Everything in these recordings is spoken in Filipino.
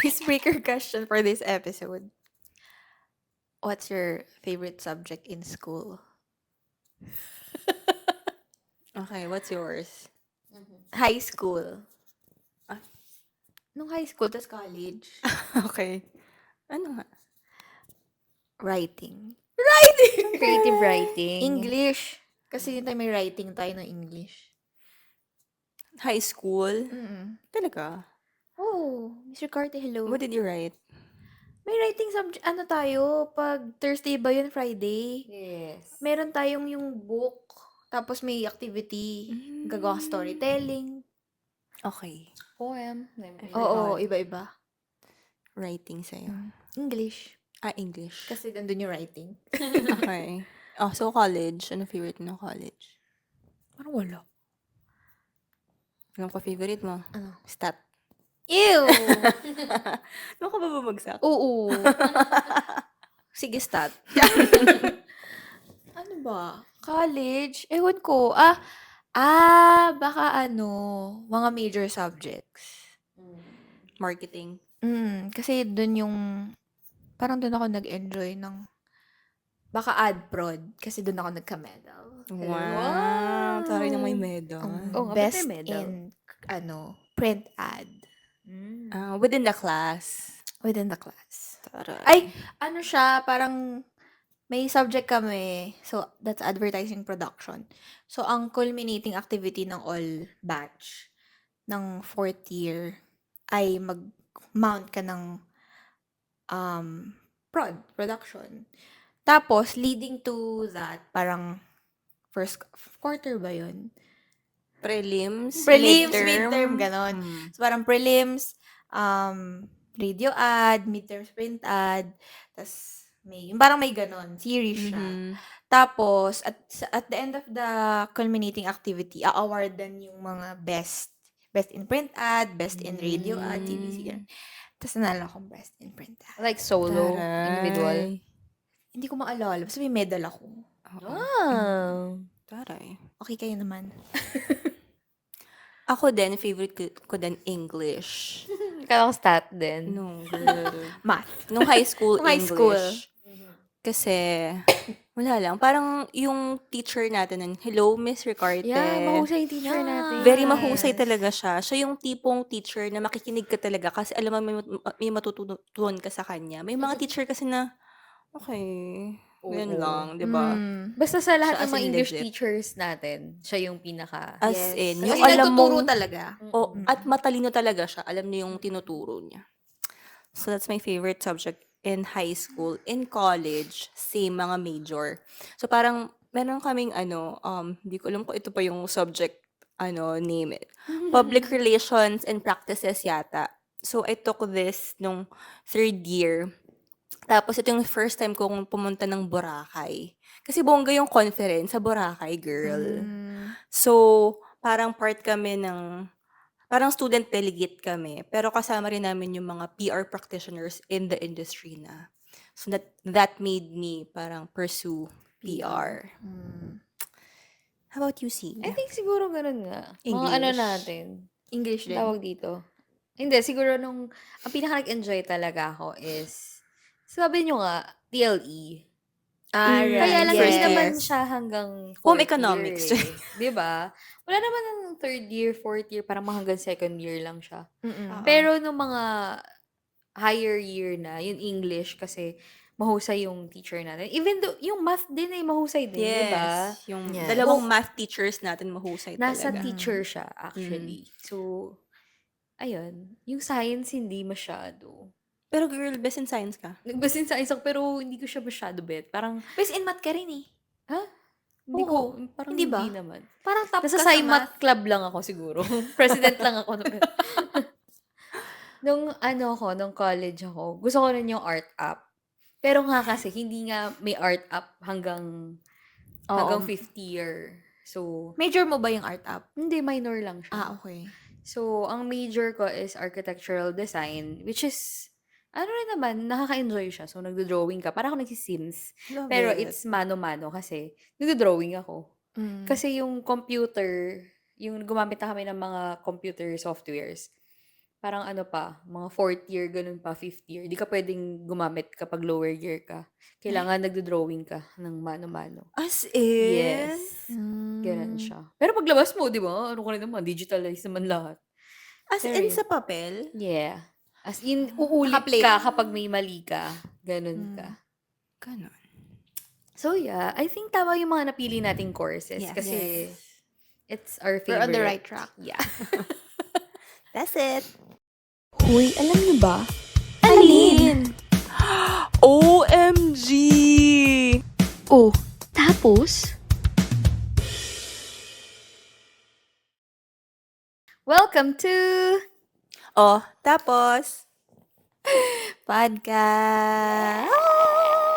icebreaker question for this episode. What's your favorite subject in school? Okay, what's yours? High school. Ah, Nung high school, tas college. okay. Ano nga? Writing. Writing! Creative writing. English. Kasi yun tayo may writing tayo ng English. High school? Mm. Talaga? Oh, Mr. Carte, hello. What did you write? May writing subject, ano tayo, pag Thursday ba yun, Friday? Yes. Meron tayong yung book, tapos may activity, gagawa ka storytelling. Okay. Poem. Oo, iba-iba. Writing sa'yo. English. English. Kasi nandun yung writing. Okay. Oh, so college. Ano favorite mo ng college? Parang wala. Anong ka-favorite mo? Ano? Stat. Ew! Ano ka ba bumagsak? Oo. Sige, stat. Ano ba? College? Ewan ko. Baka mga major subjects. Marketing. Kasi parang dun ako nag-enjoy ng, baka ad-prod. Kasi dun ako nagka-medal. Wow. Taray na may medal. Oo nga, ba't may Best medal? in, print ad. Within the class. Within the class. Taray. Ay, siya, parang may subject kami. So, that's advertising production. So, ang culminating activity ng all batch ng 4th year ay mag-mount ka ng production. Tapos, leading to that, parang first quarter ba yun? Prelims, Midterm, ganon. So, parang prelims, radio ad, midterm print ad, tas parang may ganon, series siya. Tapos, at the end of the culminating activity, a-awardan yung mga best in print ad, best in radio ad, TVC, ganun. Tapos nanalo akong best in print ad. Like solo, individual. Hindi ko maalala, basta may medal ako. Wow. Taray. Okay kayo naman. Ako din, favorite ko din English. Kala ko stat din. No, girl. Math. Nung high school, Nung high school. English. Kasi, wala lang. Parang yung teacher natin nun, hello, Miss Ricarte. Yeah, mahusay yung teacher natin. Very mahusay talaga siya. Siya yung tipong teacher na makikinig ka talaga kasi alam mo may matututunan ka sa kanya. May mga teacher kasi na, okay, ganyan Oo. lang, di ba? Basta sa lahat Siya ng as mga in English legit. teachers natin, siya yung pinaka... As in, Kasi yung alam nagtuturo mong, talaga. at matalino talaga siya. Alam niya yung tinuturo niya. So, that's my favorite subject in high school. In college, same mga major. So, parang, meron kaming, hindi ko alam kung ito pa yung subject, name it. Public Relations and Practices yata. So, I took this nung 3rd year. Tapos, ito yung first time kong pumunta ng Boracay. Kasi bongga yung conference sa Boracay, girl. So, parang part kami parang student delegate kami. Pero kasama rin namin yung mga PR practitioners in the industry na. So, that made me parang pursue PR. How about you, C? I think siguro ganun nga. Mga ano English. natin. English din. Tawag dito. Hindi, siguro ang pinaka nag-enjoy talaga ako is, sabi nyo nga, TLE. Right. Kaya lang, hindi Yes. naman siya hanggang Home 4th economics. year. Di ba? Wala naman ng 3rd year, 4th year, parang hanggang 2nd year lang siya. Pero nung mga higher year na, yung English, kasi mahusay yung teacher natin. Even though, yung math din ay mahusay din, di ba? Yes. Yung Yes. dalawang math teachers natin mahusay Nasa talaga. teacher siya, actually. So, ayun. Yung science, hindi masyado. Pero girl, best in science ka. Nagbasin sa isang, pero hindi ko siya masyado bet. Parang, Best in math ka rin eh. ha? Hindi Oo. ko, parang Hindi ba? naman. Parang top Nasa ka sa Sci-Math Club lang ako siguro. President lang ako. Nung college ako, gusto ko rin yung art app. Pero nga kasi, hindi nga may art app hanggang 50 year. So, Major mo ba yung art app? hindi, minor lang siya. Okay. So, ang major ko is architectural design, which is, rin naman, nakaka-enjoy siya. So, nagdo-drawing ka. Parang ako nagsi-Sims. Love Pero it. it's mano-mano kasi nagdo-drawing ako. Kasi yung computer, yung gumamit na kami ng mga computer softwares, parang ano pa, mga 4th year, ganun pa, 5th year. Di ka pwedeng gumamit kapag lower year ka. Kailangan nagdo-drawing ka ng mano-mano. As in? Yes. Ganun siya. Pero paglabas mo, di ba? Ano ka rin naman, digitalize naman lahat. As Pero in yun. sa papel? Yeah. As in, uulit Naka-plate. ka kapag may mali ka. Ganun ka. Ganon. So yeah, I think tama yung mga napili nating courses. Yes. Kasi it's our We're favorite. on the right track. Yeah. That's it. Hoy, alam niyo ba? Alin? OMG! Oh, tapos? Welcome to Oh, tapos? Podcast.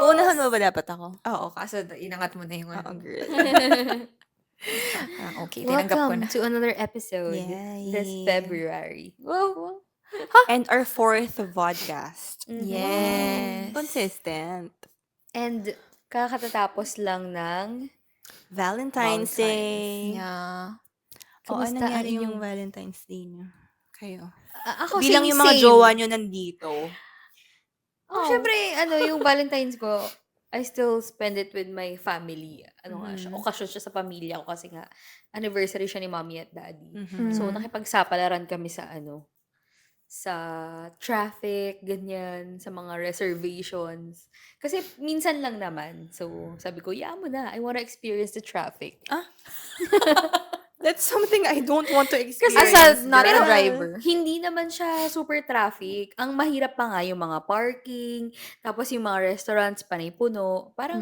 Uunahan mo ba dapat ako? Oo, kaso inangat mo na yung Oo, girl. okay, tinanggap ko Welcome na. to another episode Yay. this February. Wow. And our 4th vodcast. Yes. Consistent. And kakatatapos lang ng Valentine's Day. Yeah. O, ano Kamusta nangyari ang yung inyong- Valentine's Day niyo? Kayo. ako Bilang yung mga same. jowa nyo nandito. Oh, syempre, yung Valentine's ko, I still spend it with my family. Ano nga siya, okasyon siya sa pamilya ko kasi nga, anniversary siya ni mommy at daddy. So, nakipagsapalaran kami sa traffic, ganyan, sa mga reservations. Kasi minsan lang naman. So, sabi ko, yeah mo na. I wanna experience the traffic. That's something I don't want to experience. As not a girl. driver. Hindi naman siya super traffic. Ang mahirap pa nga yung mga parking, tapos yung mga restaurants panay puno. Parang,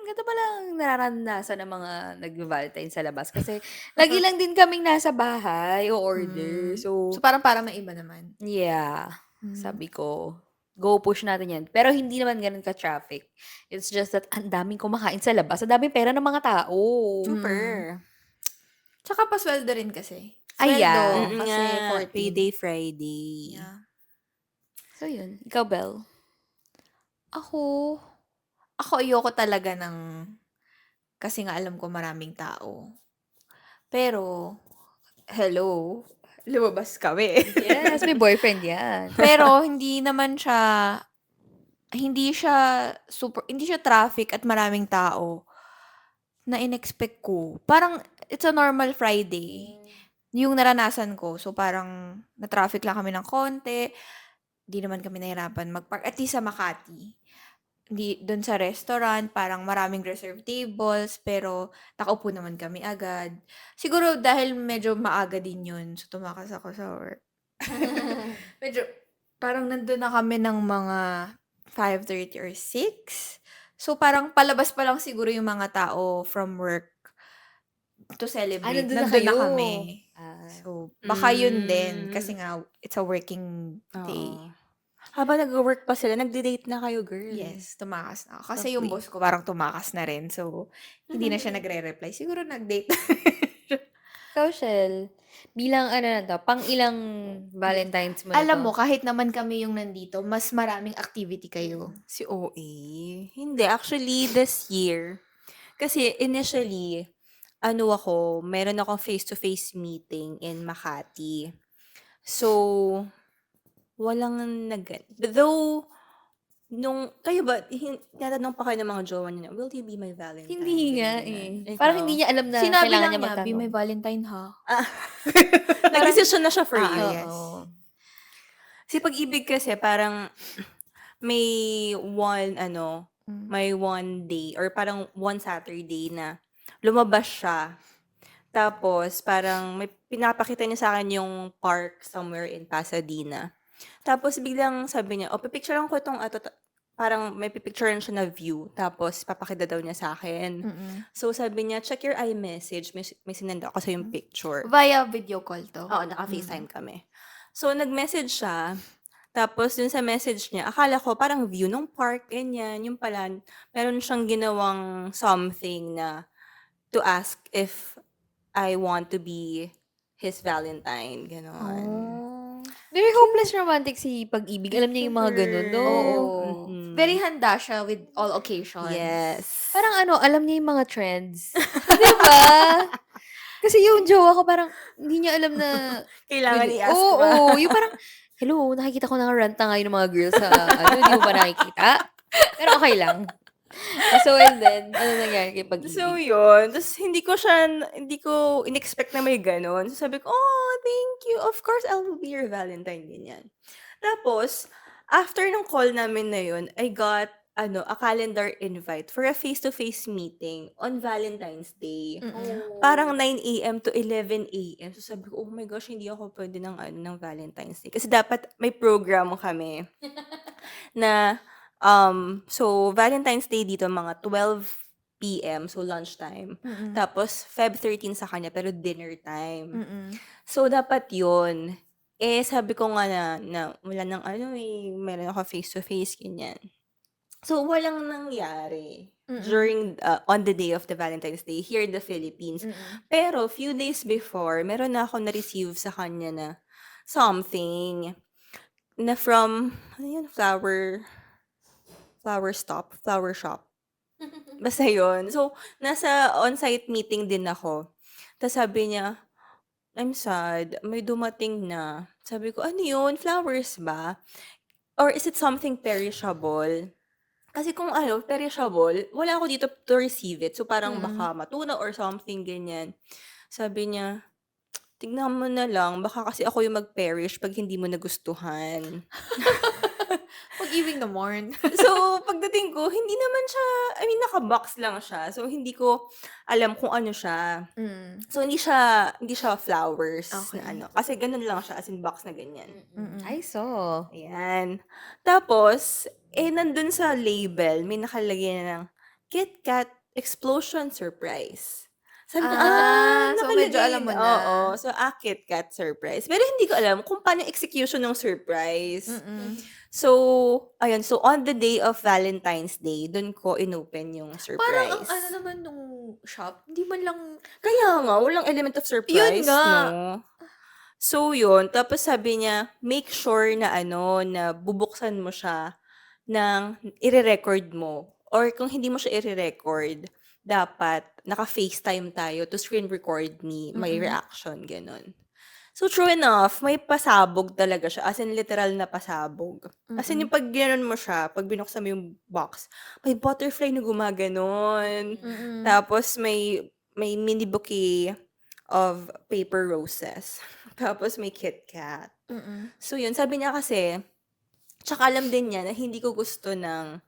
ganito pa lang nararanasan ng mga nag-Valentine sa labas. Kasi lagi lang din kaming nasa bahay o order. So, So, parang may iba naman. yeah. Sabi ko, go push natin yan. Pero hindi naman ganun ka-traffic. It's just that ang daming kumakain sa labas. Ang daming pera ng mga tao. Super. Tsaka pasweldo rin kasi. Ay, yeah. Sweldo, kasi Nga, 14. Payday Friday. Yeah. So, yun. Ikaw, Belle? Ako ayoko talaga kasi nga alam ko maraming tao. Pero, hello, lumabas kami. Yes, may boyfriend yan. Pero, hindi siya traffic at maraming tao na in-expect ko. Parang, it's a normal Friday. Yung naranasan ko. So, parang, na-traffic lang kami ng konti. Di naman kami nahirapan mag-park. At least sa Makati. Doon sa restaurant, parang maraming reserved tables, pero nakaupo naman kami agad. Siguro dahil medyo maaga din yun, so tumakas ako sa work. Medyo, parang nandun na kami ng mga 5:30 or 6. So parang palabas pa lang siguro yung mga tao from work to celebrate. nandun na Nandun na kayo. kami. So, baka yun din. Mm. Kasi nga, it's a working day. Oo. Habang nag-work pa sila, nagde-date na kayo, girl. Yes, tumakas na ako. Kasi yung Lovely. boss ko parang tumakas na rin. So, hindi na siya nagre-reply. Siguro nag-date. Ikaw, Shell, bilang pang ilang Valentine's mo na Alam to? mo, kahit naman kami yung nandito, mas maraming activity kayo. Si OA. Hindi, actually, this year. Kasi initially, meron akong face-to-face meeting in Makati. So, walang though, kayo ba, tinatanong pa kayo ng mga jowa niya, will you be my Valentine? Hindi nga Ganyan. eh. Parang hindi niya alam na Sinabi kailangan lang niya niya, be magtanong. my Valentine ha. Nag-decision na siya for you. yes. Oo. Si pag-ibig kasi parang may may one day or parang one Saturday na lumabas siya. Tapos parang may pinapakita niya sa akin yung park somewhere in Pasadena. Tapos biglang sabi niya, pipicturean ko itong parang may pipicturean siya na view. Tapos papakita daw niya sa akin. So sabi niya, check your iMessage. May sinend ako sa yung picture. Via video call to. Oo, naka-FaceTime kami. So, nag-message siya. Tapos, dun sa message niya, akala ko parang view ng park, ganyan. Yung pala, meron siyang ginawang something na to ask if I want to be his Valentine. Ganon. Very hopeless romantic si Pag-ibig. Alam niya yung mga ganun, no? Oo. Mhm. Very handa siya with all occasions. Yes. Parang alam niya yung mga trends. Di ba? Kasi yung jowa ko parang hindi niya alam na Kailangan i-ask oo, ba? yung parang, hello, nakikita ko na rant na ngayon ng mga girls sa hindi mo ba nakikita? Pero okay lang. So, and then, ano nangyari kay So, Pag-ibig? yun. Tapos, hindi ko in-expect na may ganon. So, sabi ko, oh, thank you. Of course, I will be your Valentine, ganyan. Tapos, after ng call namin na yun, I got, a calendar invite for a face-to-face meeting on Valentine's Day. Parang Oh. 9 a.m. to 11 a.m. So, sabi ko, oh my gosh, hindi ako pwede ng Valentine's Day. Kasi dapat may program kami na, so, Valentine's Day dito, mga 12 p.m. So, lunchtime. Mm. Tapos, Feb 13 sa kanya, pero dinner time. Mm. So, dapat yun. Sabi ko nga na wala nang meron ako face-to-face, ganyan. So, walang nangyari during, on the day of the Valentine's Day here in the Philippines. Pero, few days before, meron na ako na-receive sa kanya na something na from, flower shop. Basta yun. So, nasa on-site meeting din ako. Tapos sabi niya, I'm sad, may dumating na. Sabi ko, ano yun? Flowers ba? Or is it something perishable? Kasi kung perishable, wala ako dito to receive it. So, parang baka matuna or something, ganyan. Sabi niya, tignan mo na lang, baka kasi ako yung mag-perish pag hindi mo nagustuhan. Pag-ibig naman. So, pagdating ko, hindi naman siya, naka-box lang siya. So, hindi ko alam kung ano siya. So, hindi siya flowers Okay. na kasi ganun lang siya, as in box na ganyan. I saw. Ayan. Tapos, nandun sa label, may nakalagay na ng Kit Kat Explosion Surprise. Sabi ko, So nakalagay medyo alam mo na. na. Oo. So, Kit Kat Surprise. Pero hindi ko alam kung paano yung execution ng surprise. So, ayun. So, on the day of Valentine's Day, dun ko inopen yung Parang ang surprise. ano naman nung shop, hindi man lang, Kaya nga, walang element of surprise, nga. no? So, yun. Tapos sabi niya, make sure na na bubuksan mo siya ng ire-record mo. Or kung hindi mo siya ire-record, dapat naka-FaceTime tayo to screen record me, my reaction, ganun. So, true enough, may pasabog talaga siya. As in, literal na pasabog. As in, yung pag gano'n mo siya, pag binuksan mo yung box, may butterfly na gumaganon. Tapos, may mini bouquet of paper roses. Tapos, may Kit Kat. So, yun. Sabi niya kasi, tsaka alam din niya na hindi ko gusto ng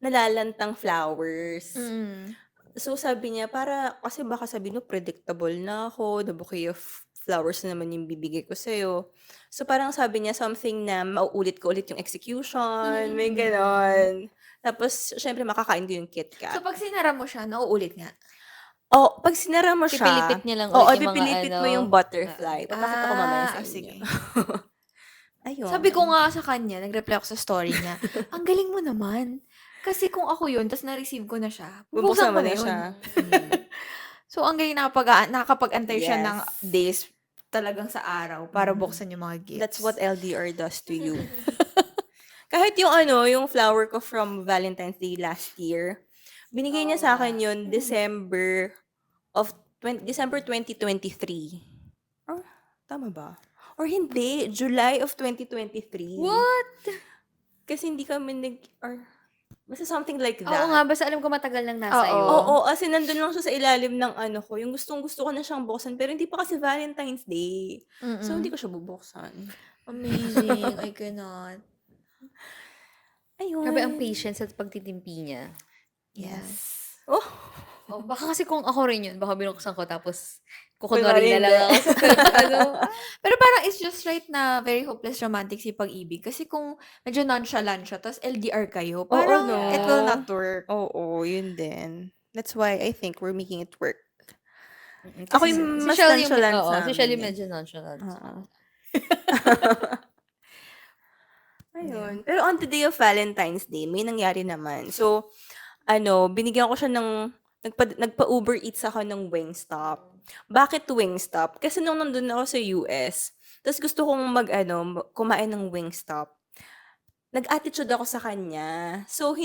nalalantang flowers. So, sabi niya, kasi baka sabihin mo, predictable na ako, the bouquet of flowers na naman yung bibigay ko sa'yo. So, parang sabi niya, something na mauulit ko ulit yung execution, may ganon. Tapos, syempre, makakain ko yung Kit so Kat. pag sinara mo siya, nauulit nga. Pag sinara mo siya, Pipilipit niya lang oo, ulit yung mga pipilipit mo yung butterfly. Papakita ko mamaya sa sige. inyo. Ayun. Sabi ko nga sa kanya, nag-reply ako sa story niya, ang galing mo naman. Kasi kung ako yun, tapos na-receive ko na siya, bubuksan ko na yun. siya. So, ang galing nakakapag-antay siya ng Yes. days talagang sa araw para buksan yung mga gifts. That's what LDR does to you. Kahit yung yung flower ko from Valentine's Day last year, binigay niya sa akin yun December 2023. Or, tama ba? Or hindi, July of 2023. What? Kasi hindi kami basta something like that. Oo nga, basta alam ko matagal nang nasa Oo. iyo. Oo, kasi nandun lang siya sa ilalim ng ko, yung gustong-gusto ko na siyang buksan, pero hindi pa kasi Valentine's Day. So, hindi ko siya bubuksan. Amazing. I cannot. Ayun. Grabe ang patience at pagtitimpi niya. Yes. Oh, Oh, baka kasi kung ako rin yun, baka binuksan ko tapos Kunwari kukunwari na lang hindi. ako sa ano. Pero parang it's just right na very hopeless romantic si Pag-ibig. Kasi kung medyo nonchalant siya, tapos LDR kayo, parang no? it will not work. Oo, yun din. That's why I think we're making it work. Kasi Ako yung si mas Shelly nonchalant oo, sa si Shelly amin eh. medyo nonchalant. Oo. Ayun. Pero on the day of Valentine's Day, may nangyari naman. So, binigyan ko siya ng, nagpa-Uber Eats ako ng Wingstop. Bakit Wingstop? Kasi nung nandun ako sa US, tapos gusto kong kumain ng Wingstop. Nag-attitude ako sa kanya. So,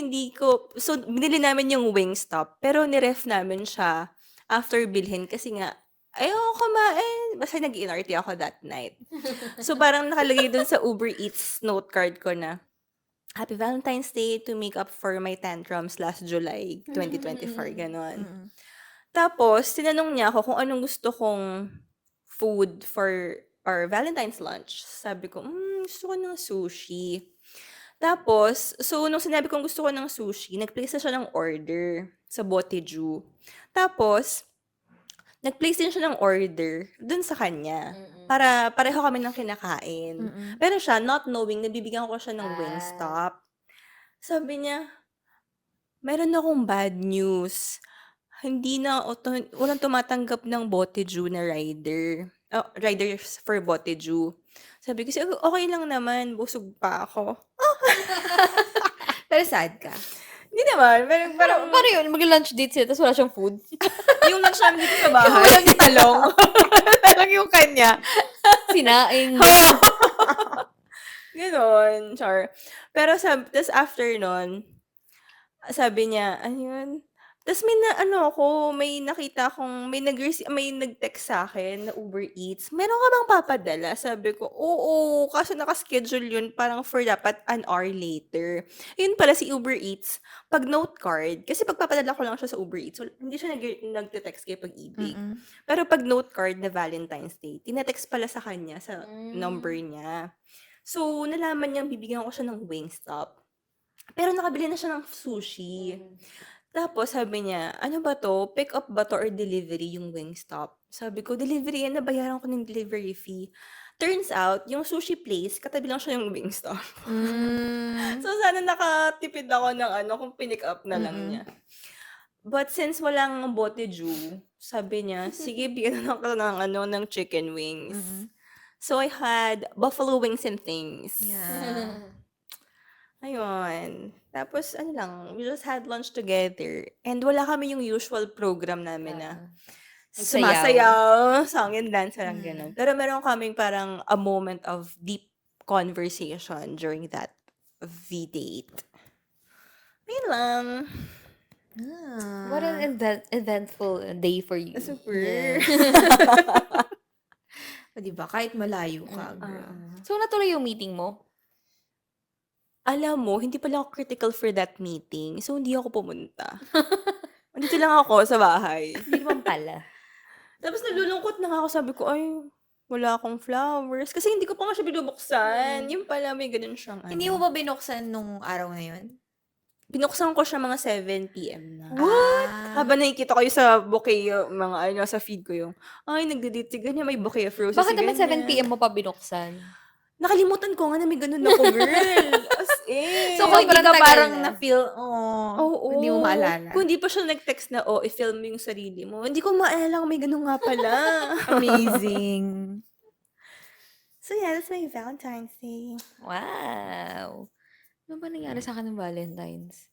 binili namin yung Wingstop, pero niref namin siya after bilhin kasi nga, ayoko kumain. Basta nag-inarte ako that night. So, parang nakalagay dun sa Uber Eats note card ko na, Happy Valentine's Day to make up for my tantrums last July 2024, ganon. Mm. Tapos, tinanong niya ako kung anong gusto kong food for our Valentine's lunch. Sabi ko, gusto ko ng sushi. Tapos, so, nung sinabi kong gusto ko ng sushi, nag-place na siya ng order sa Boteju. Tapos, nag-place din siya ng order dun sa kanya. Para pareho kami ng kinakain. Mm. Pero siya, not knowing, nabibigyan ko siya ng Ah. Wingstop. Sabi niya, meron akong bad news. Hindi na, walang tumatanggap ng Boteju na rider. Riders for Boteju. Sabi ko, okay lang naman, busog pa ako. Pero sad ka. Hindi naman, parang Paano yun? Mag-lunch date sila, tapos wala siyang food. yung lunch namin dito sa bahay. Walang talong. Lang yung kanya. Sinaing. Ganon, char. Pero tas after nun, sabi niya, ayun. Tas may nakita akong, may nag-text sa akin na Uber Eats. Meron ka bang papadala? Sabi ko, oo, kaso nakaschedule yun parang for dapat an hour later. Yun pala si Uber Eats, pag note card, kasi pagpapadala ko lang siya sa Uber Eats, so hindi siya nagte-text kay pag-ibig. Mm. Pero pag note card na Valentine's Day, tinetext pala sa kanya sa number niya. So, nalaman niyang bibigyan ko siya ng Wingstop. Pero nakabili na siya ng sushi. Tapos sabi niya, ano ba to? Pick up ba to or delivery yung Wingstop? Sabi ko, delivery yan, nabayaran ko ng delivery fee. Turns out, yung sushi place, katabi lang siya yung Wingstop. So, sana nakatipid ako ng kung pinick up na lang niya. But since walang Boteju, sabi niya, sige, bigyan na lang ako ng chicken wings. So, I had buffalo wings and things. Yeah. Ayun. Tapos, we just had lunch together. And wala kami yung usual program namin na sumasayaw, song and dance, lang ganun. Pero meron kaming parang a moment of deep conversation during that V-date. Ayun lang. What an eventful day for you. Super. O, diba? Kahit malayo ka, girl. So, natuloy yung meeting mo? Alam mo, hindi pala ako critical for that meeting. So, hindi ako pumunta. Dito lang ako sa bahay. Hindi naman pala. Tapos nalulungkot na nga ako. Sabi ko, ay, wala akong flowers. Kasi hindi ko pa nga siya binubuksan. Yung pala, may ganun siyang Hindi mo ba binuksan nung araw na yun? Binuksan ko siya mga 7 p.m. na. What? Habang nakikita ko yung sa bouquet, mga sa feed ko yung, ay, nagde-date si ganyan, may bouquet of roses. Bakit naman 7 ganyan. p.m. mo pa binuksan? Nakalimutan ko nga na may ganun ako, girl. As in. So, Sobrang kung hindi ka tagal parang na. na-feel, Oo. hindi mo maalala. Kung hindi pa siya nag-text na, i-film mo yung sarili mo. Hindi ko maalala kung may ganun nga pala. Amazing. So yeah, that's my Valentine's Day. Wow. Ano ba nangyari sa akin ng Valentine's?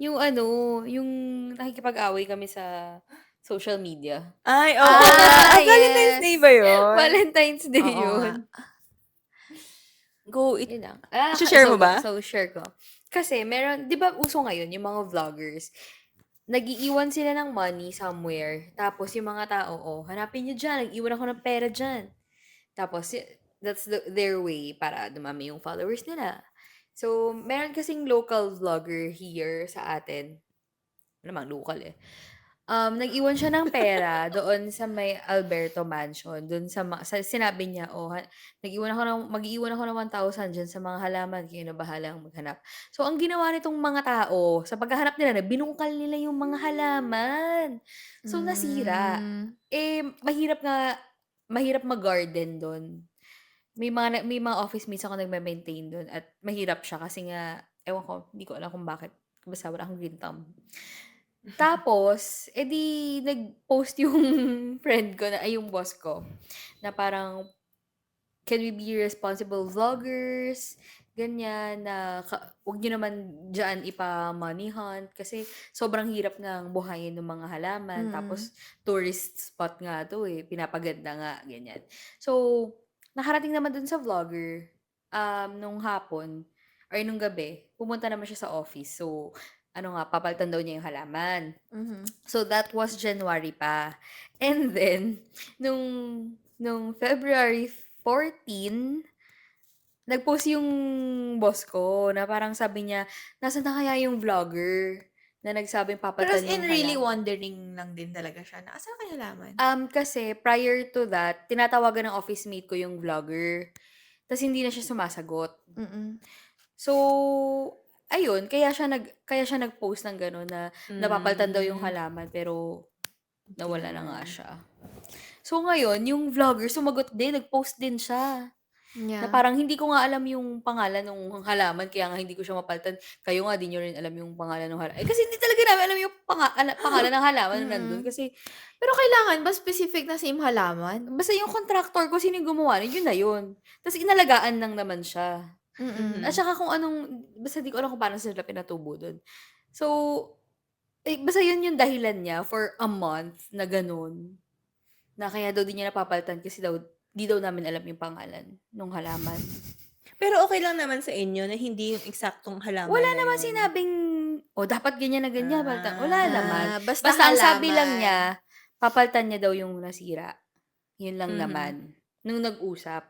Yung yung nakikipag-away kami sa social media. Ay, oo. Valentine's Yes. Day ba yun? Valentine's Day Oo yun. Go, Yun lang. share mo ba? So, share ko. Kasi, di ba uso ngayon, yung mga vloggers, nag-iiwan sila ng money somewhere. Tapos, yung mga tao, hanapin nyo dyan, nag-iwan ako ng pera dyan. Tapos, that's their way para dumami yung followers nila. So, meron kasing local vlogger here sa atin. Namang local eh. Nag-iwan siya ng pera doon sa may Alberto Mansion. Doon sinabi niya, mag-iwan ako ng 1,000 dyan sa mga halaman. Kayo na bahalang maghanap. So, ang ginawa nitong mga tao, sa paghahanap nila, binungkal nila yung mga halaman. So, nasira. Mahirap mag-garden doon. May mga office mates ako nagme-maintain doon at mahirap siya kasi nga, ewan ko, hindi ko alam kung bakit. Basta wala akong green thumb. Tapos, edi nag-post yung friend ko yung boss ko, na parang, can we be responsible vloggers? Ganyan, na huwag nyo naman dyan ipa-money hunt kasi sobrang hirap ng buhayin ng mga halaman. Tapos, tourist spot nga to pinapaganda nga, ganyan. So, nakarating naman dun sa vlogger, nung hapon, or nung gabi, pumunta naman siya sa office. So, papalitan daw niya yung halaman. Mhm. So, that was January pa. And then, nung February 14, nag-post yung boss ko na parang sabi niya, nasaan na kaya yung vlogger na nagsabing Pero as papalitan in yung really halaman? wondering lang din talaga siya na, "Asan kaya halaman?" Kasi prior to that, tinatawagan ng office mate ko yung vlogger. Tas hindi na siya sumasagot. Mm. So, ayun, kaya siya nag-post ng gano'n na napapalitan daw yung halaman pero nawala na nga siya. So, ngayon, yung vlogger sumagot din, nag-post din siya. Na Yeah. parang hindi ko nga alam yung pangalan ng halaman kaya nga hindi ko siya mapalitan. Kayo nga, di nyo rin alam yung pangalan ng halaman. Kasi hindi talaga namin alam yung pangalan ng halaman na nandun. Kasi Pero kailangan ba specific na same halaman? basta yung contractor ko, sino yung gumawa nun, yun na yun. Tapos inalagaan lang naman siya. At saka kung basta di ko alam kung paano sila pinatubo dun. So, basta yun yung dahilan niya for a month na ganun. Na kaya daw di niya napapalitan kasi daw, di daw namin alam yung pangalan ng halaman. Pero okay lang naman sa inyo na hindi yung eksaktong halaman Wala na naman yun. sinabing, dapat ganyan na ganyan, palitan. Wala naman. Basta Basta ang sabi halaman. lang niya, papalitan niya daw yung nasira. Yun lang Mhm. naman. Nung nag-usap.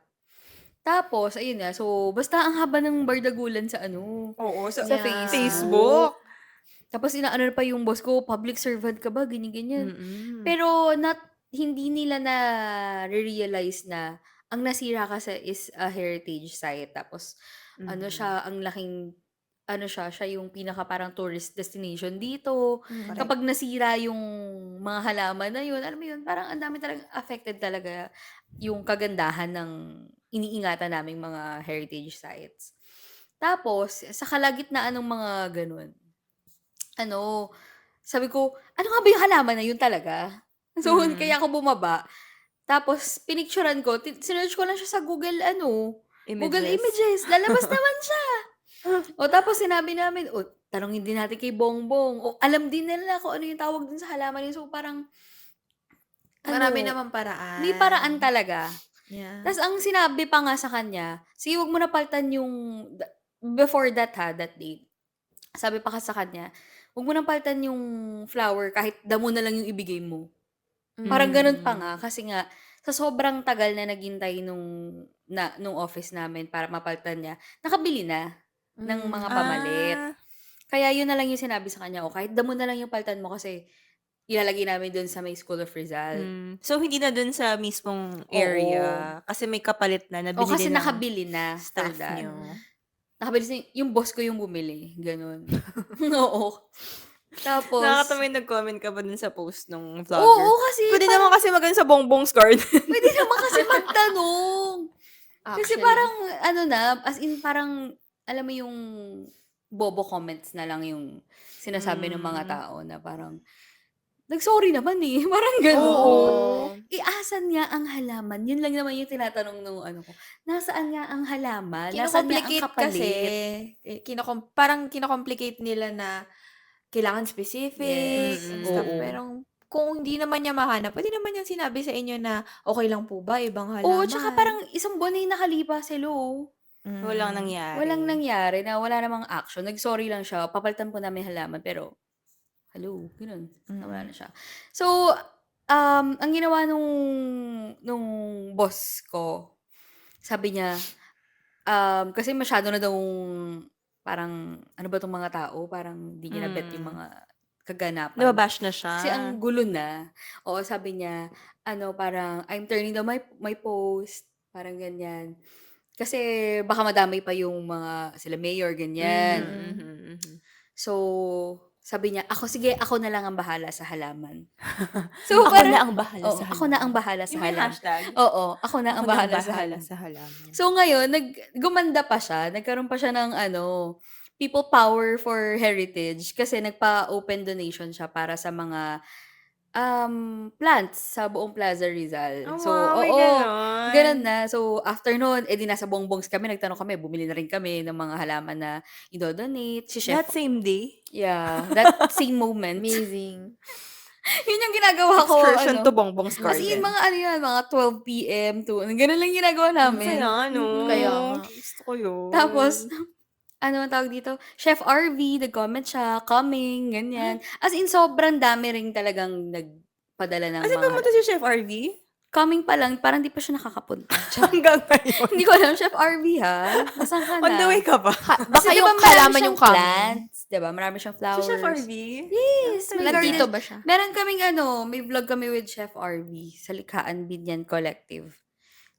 Tapos, ayun nga, so, basta ang haba ng bardagulan sa Oo, sa Yeah. Facebook. Tapos inaano pa yung boss ko, public servant ka ba? Ganyan-ganyan. Pero hindi nila na realize na ang nasira kasi is a heritage site. Tapos, siya, ang laking, siya yung pinaka parang tourist destination dito. Mm. Kapag nasira yung mga halaman na yun, alam mo yun, parang ang dami talagang affected talaga yung kagandahan ng iniingatan naming mga heritage sites. Tapos, sa kalagitnaan ng mga ganun, sabi ko, ano nga ba yung halaman na yun talaga? So, kaya ako bumaba. Tapos, pinicturean ko, sinearch ko lang siya sa Google, Google Images. Lalabas naman siya. Tapos sinabi namin, tanongin din natin kay Bongbong. Alam din nila kung ano yung tawag dun sa halaman yun. So, parang, Marami naman paraan. may paraan talaga. Yeah. Tapos, ang sinabi pa nga sa kanya, sige, wag mo na palitan yung, before that that date, sabi pa sa kanya, wag mo nang palitan yung flower kahit damo na lang yung ibigay mo. Parang ganun pa nga, kasi nga, sa sobrang tagal na naghintay nung office namin para mapalitan niya, nakabili na ng mga pamalit. Kaya yun na lang yung sinabi sa kanya, kahit damo na lang yung palitan mo kasi ilalagay namin dun sa may School of Rizal. So, hindi na dun sa mismong area. Kasi may kapalit na nabili Kasi ng nakabili na. staff for that. nyo. Nakabili yung boss ko yung bumili. Ganun. Oo. Tapos, Nakakatawa yung nag-comment ka ba dun sa post nung vlogger? oo, kasi Pwede naman kasi maganda sa Bongbong's garden. pwede naman kasi magtanong. Kasi Actually. parang, as in parang, alam mo yung bobo comments na lang yung sinasabi ng mga tao na parang, nag-sorry naman eh. Parang gano'n. Oo. Asan nga ang halaman? Yun lang naman yung tinatanong nung ko. Nasaan nga ang halaman? Nasaan nga ang Kino-complicate kasi. kapalit? Parang kino-complicate nila na kailangan specific Yes. and stuff. Oo. Pero kung hindi naman niya mahanap, pwede naman niyang sinabi sa inyo na okay lang po ba, ibang halaman. Oo, tsaka parang isang buwan na yung nakalipas, hello. Walang nangyari. Walang nangyari na wala namang action. Nag-sorry lang siya. Papalitan po namin halaman pero hello, gano'n. Nawala na siya. So, ang ginawa nung boss ko, sabi niya, kasi masyado na daw parang, ano ba 'tong mga tao, parang di niya na bet yung mga kaganapan. Nababash na siya. Kasi ang gulo na. Oo, sabi niya, parang, I'm turning down my post, parang ganyan. Kasi baka madamay pa yung mga, sila mayor, ganyan. So, sabi niya, ako na lang ang bahala sa halaman. So, Ako parang, na ang bahala sa ako na ang bahala sa Yung may halaman. hashtag. Oo, ako na ang Ako na bahala sa halaman. sa halaman. So, ngayon, gumanda pa siya. Nagkaroon pa siya ng, People Power for Heritage kasi nagpa-open donation siya para sa mga plants sa buong Plaza Rizal. Oh, So, wow, may oo, ganon. ganun na. So, after nun, di nasa Bongbongs kami, nagtanong kami, bumili na rin kami ng mga halaman na idodonate. Si Chef, That same day? yeah, that same moment. Amazing. Yun yung ginagawa ko, Excursion to Bongbong's As garden. in, mga 12 p.m. to, ganun lang ginagawa namin. Saya, no? Kaya nga. Gusto ko yun. Tapos, ano ang tawag dito, Chef RV, nag-comment siya, coming, ganyan. As in, sobrang dami rin talagang nagpadala ng Kasi mga pumunta si Chef RV? coming pa lang, parang di pa siya nakakapunta. Hanggang ngayon. Hindi ko alam, Chef RV ha? Nasaan ka On the way na? ka ba? Baka Kasi di ba yung marami halaman siyang yung coming. plants? Di ba? Marami siyang Si flowers. Chef RV? Yes, may Nandito garden. ba siya? Meron kaming may vlog kami with Chef RV sa Likhaan Binyan Collective.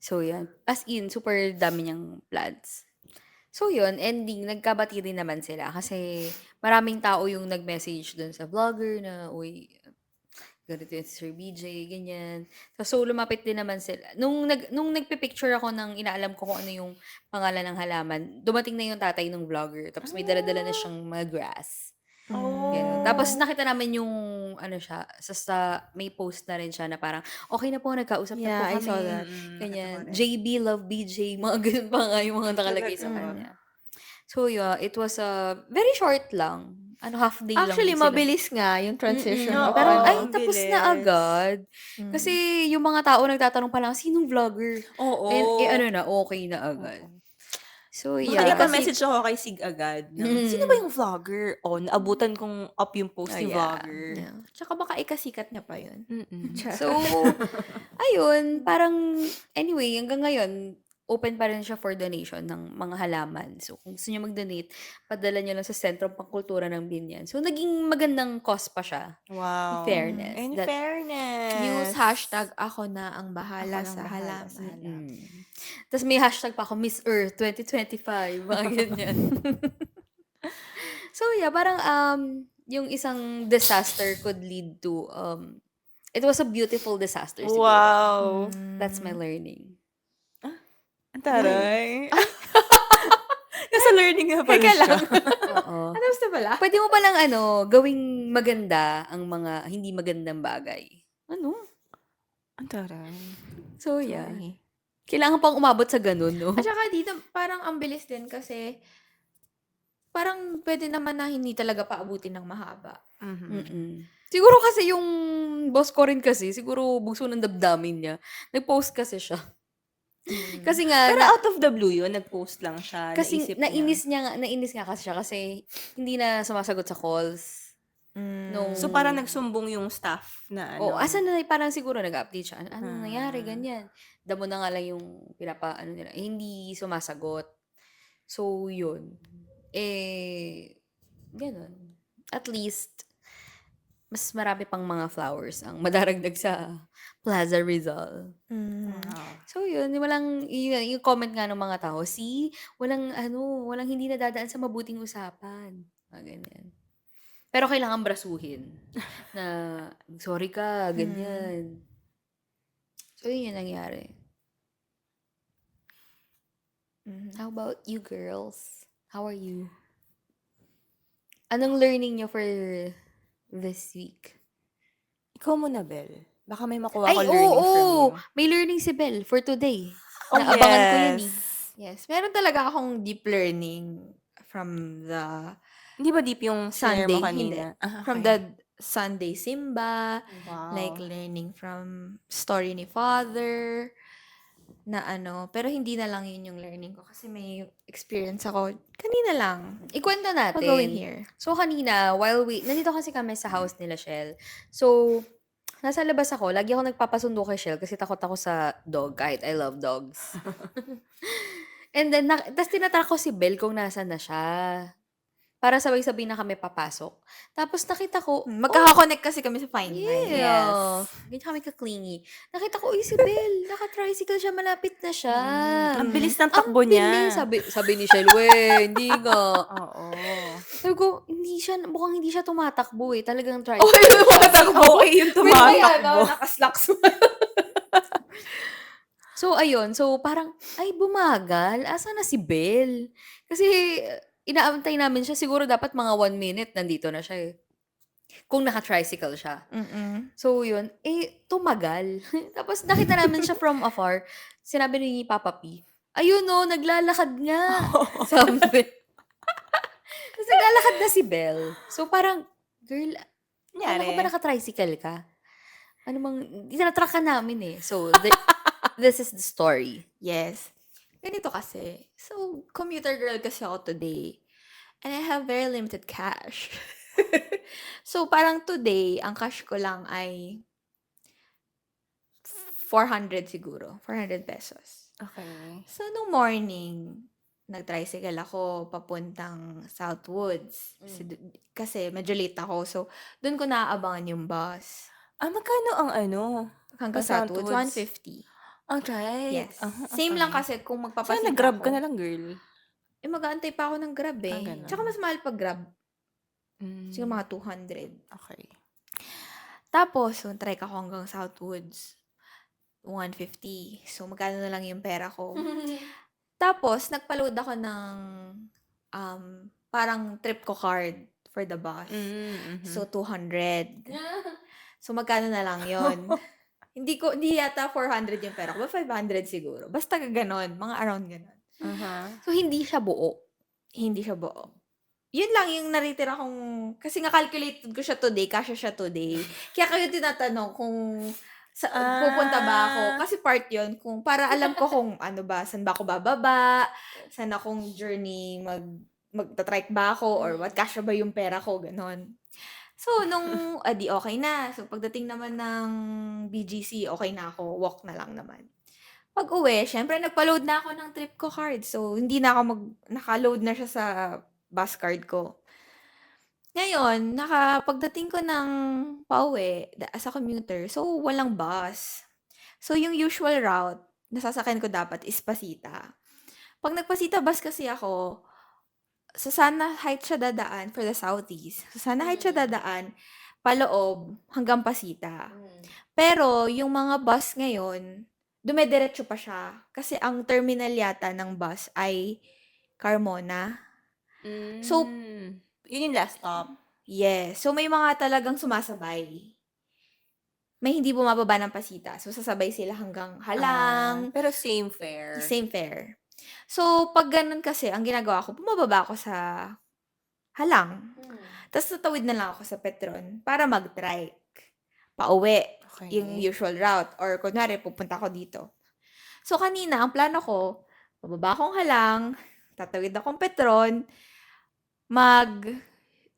So, yan. As in, super dami niyang plants. So, yun, ending, nagkabati rin naman sila kasi maraming tao yung nag-message dun sa vlogger na, uy, ganito yun si Sir BJ, ganyan. So, lumapit din naman sila. Nung nagpipicture ako ng inaalam ko kung ano yung pangalan ng halaman, dumating na yung tatay ng vlogger. Tapos may dala-dala na siyang mga grass. Ganun. Tapos Oh. nakita namin yung, siya, may post na rin siya na parang, okay na po, nagkausap na po Yeah, I kami. saw that. Ganyan. Ito ko rin. JB, love BJ, mga ganun pa nga yung mga nakalagay sa Talaga. kanya. So, yeah, it was very short lang. Half day lang Actually, din sila. mabilis nga yung transition. Mm, Oo, parang, ang tapos na bilis. agad. Mm. Kasi yung mga tao nagtatanong pa lang, sinong vlogger? Oo. Na, okay na agad. So, Baka yeah. ipa-message ako kay Sig agad. Sino ba yung vlogger? Naabutan kong up yung post Oh, ni yeah. vlogger. Yeah. Tsaka baka ikasikat niya pa yun. So, ayun, parang, anyway, hanggang ngayon, open pa rin siya for donation ng mga halaman. So, kung gusto niyo mag-donate, padala niyo lang sa Sentrong Pangkultura ng Binyan. So, naging magandang cause pa siya. Wow. In fairness. In That- fairness. Use hashtag ako na ang bahala Ako na sa bahala sa halaman. Tapos may hashtag pa ako, Miss Earth 2025, mga ganyan. So, yeah, parang yung isang disaster could lead to, it was a beautiful disaster siguro. Wow. That's my learning. Ang taray. Nasa learning nga pala Teka siya. lang. Oo. Tapos na pala? Pwede mo palang gawing maganda ang mga hindi magandang bagay. Ano? Ang taray. So, yeah. Kailangan pang umabot sa ganun, no? At saka dito, parang ang bilis din kasi parang pwede naman na hindi talaga paabutin ng mahaba. Siguro kasi yung boss ko rin kasi, siguro bugso ng damdamin niya. Nag-post kasi siya. Kasi nga, Pero out of the blue yun, nag-post lang siya. kasi naisip nainis nga kasi siya kasi hindi na sumasagot sa calls. Nung, So, parang nagsumbong yung staff na ano. asan na, parang siguro nag-update siya. Ano nangyari, ganyan. Damo na nga lang yung nila. Hindi sumasagot. So, yun. Ganun. At least, mas marami pang mga flowers ang madaragdag sa Plaza Rizal. So, yun. Yung comment nga ng mga tao, see, walang hindi nadadaan sa mabuting usapan. Ganyan. Pero kailangan brasuhin. Na, sorry ka, ganyan. So, yun yung nangyari. How about you girls? How are you? Anong learning nyo for this week? Ikaw muna, Bel. Baka may makuha Ay, ko learning from you. May learning si Belle for today. Oh, Naabangan ko yun eh. Yes. Meron talaga akong deep learning from the Hindi ba deep yung Sunday? share mo kanina? Hindi. From the Sunday Simba. Wow. Like learning from story ni Father. Na pero hindi na lang yun yung learning ko. Kasi may experience ako kanina lang. Ikwento natin. Going here. So, kanina, nandito kasi kami sa house nila, Shell. So, nasa labas ako. Lagi ako nagpapasundo kay Shell kasi takot ako sa dog. Kahit I love dogs. And then, tas tinatrack ko si Belle kung nasan na siya. Para sabay-sabay na kami papasok. Tapos nakita ko, Magkakakonect kasi kami sa Find My. yeah. Ganyan kami ka-clingy. Nakita ko, si Belle, naka-tricycle siya, malapit na siya. Ang bilis ng Ang takbo niya. bilis. Sabi ni Shell, hindi nga. Oo. Sabi ko, mukhang hindi siya tumatakbo eh. Talagang tricycle. Okay yung tumatakbo. Nakaslacks. So, ayun. So, parang, ay, bumagal. Asa na si Belle? Kasi, inaantay namin siya. Siguro dapat mga 1 minute, nandito na siya eh. Kung naka-tricycle siya. So, yun. Tumagal. Tapos, nakita namin siya from afar. Sinabi ni Papa P, ayun no, naglalakad nga. Sabi. Tapos, naglalakad na si Belle. So, parang, girl, ano ko ba naka-tricycle ka? Tinatrack ka namin eh. So, this is the story. Yes. Ganito kasi. So, commuter girl kasi ako today. and I have very limited cash. So, parang today, ang cash ko lang ay 400 siguro, 400 pesos. Okay. So, nung morning, nag-tricycle ako papuntang Southwoods. Kasi medyo late ako. So, dun ko naaabangan yung bus. Magkano ang Hanggang ang Southwoods, Southwoods? 150. Ang trike? Yes. Same lang Okay. kasi kung Sana magpapasita nag-Grab ka ako. na lang, girl. Mag-aantay pa ako ng Grab eh. Ganun. Tsaka mas mahal pag Grab. Siguro Mm, mga 200. okay. Tapos, so, trike ako hanggang Southwoods. 150. So, magkano na lang yung pera ko. Tapos, nagpa-load ako ng parang trip ko card for the bus. So, 200. So, magkano na lang yon. Hindi yata 400 yung pera ko. 500 siguro. Basta ganon. Mga around ganon. So, hindi siya buo. Hindi siya buo. Yun lang yung naritira kong, kasi nga calculated ko siya today, kasya siya today. Kaya kayo tinatanong kung pupunta ba ako. Kasi part yun, kung para alam ko kung ano ba, saan ba ako bababa, saan akong journey, magta-trike ba ako, or what, kasya ba yung pera ko, ganon. So, nung, di okay na. So, pagdating naman ng BGC, okay na ako. Walk na lang naman. Pag-uwi, syempre, nagpa-load na ako ng trip ko card. So, hindi na ako naka-load na siya sa bus card ko. Ngayon, pagdating ko ng pauwi, as a commuter, so, walang bus. So, yung usual route na sasakyan ko dapat is Pasita. Pag nagpasita bus kasi ako, sa Sana Heights siya dadaan for the Southeast. Sa Sana Heights siya dadaan, paloob, hanggang Pasita. Pero, yung mga bus ngayon, dumediretso pa siya. Kasi ang terminal yata ng bus ay Carmona. So, yun yung last stop. yes. So, may mga talagang sumasabay. May hindi bumababa ng Pasita. So, sasabay sila hanggang Halang. Pero same fare. Same fare. So, pag ganun kasi, ang ginagawa ko, bumababa ako sa Halang. Tapos, tatawid na lang ako sa Petron para mag-trike. Pauwi. Okay. Yung usual route. Or, kunwari, pupunta ako dito. So, kanina, ang plano ko, bababa akong Halang, tatawid akong Petron,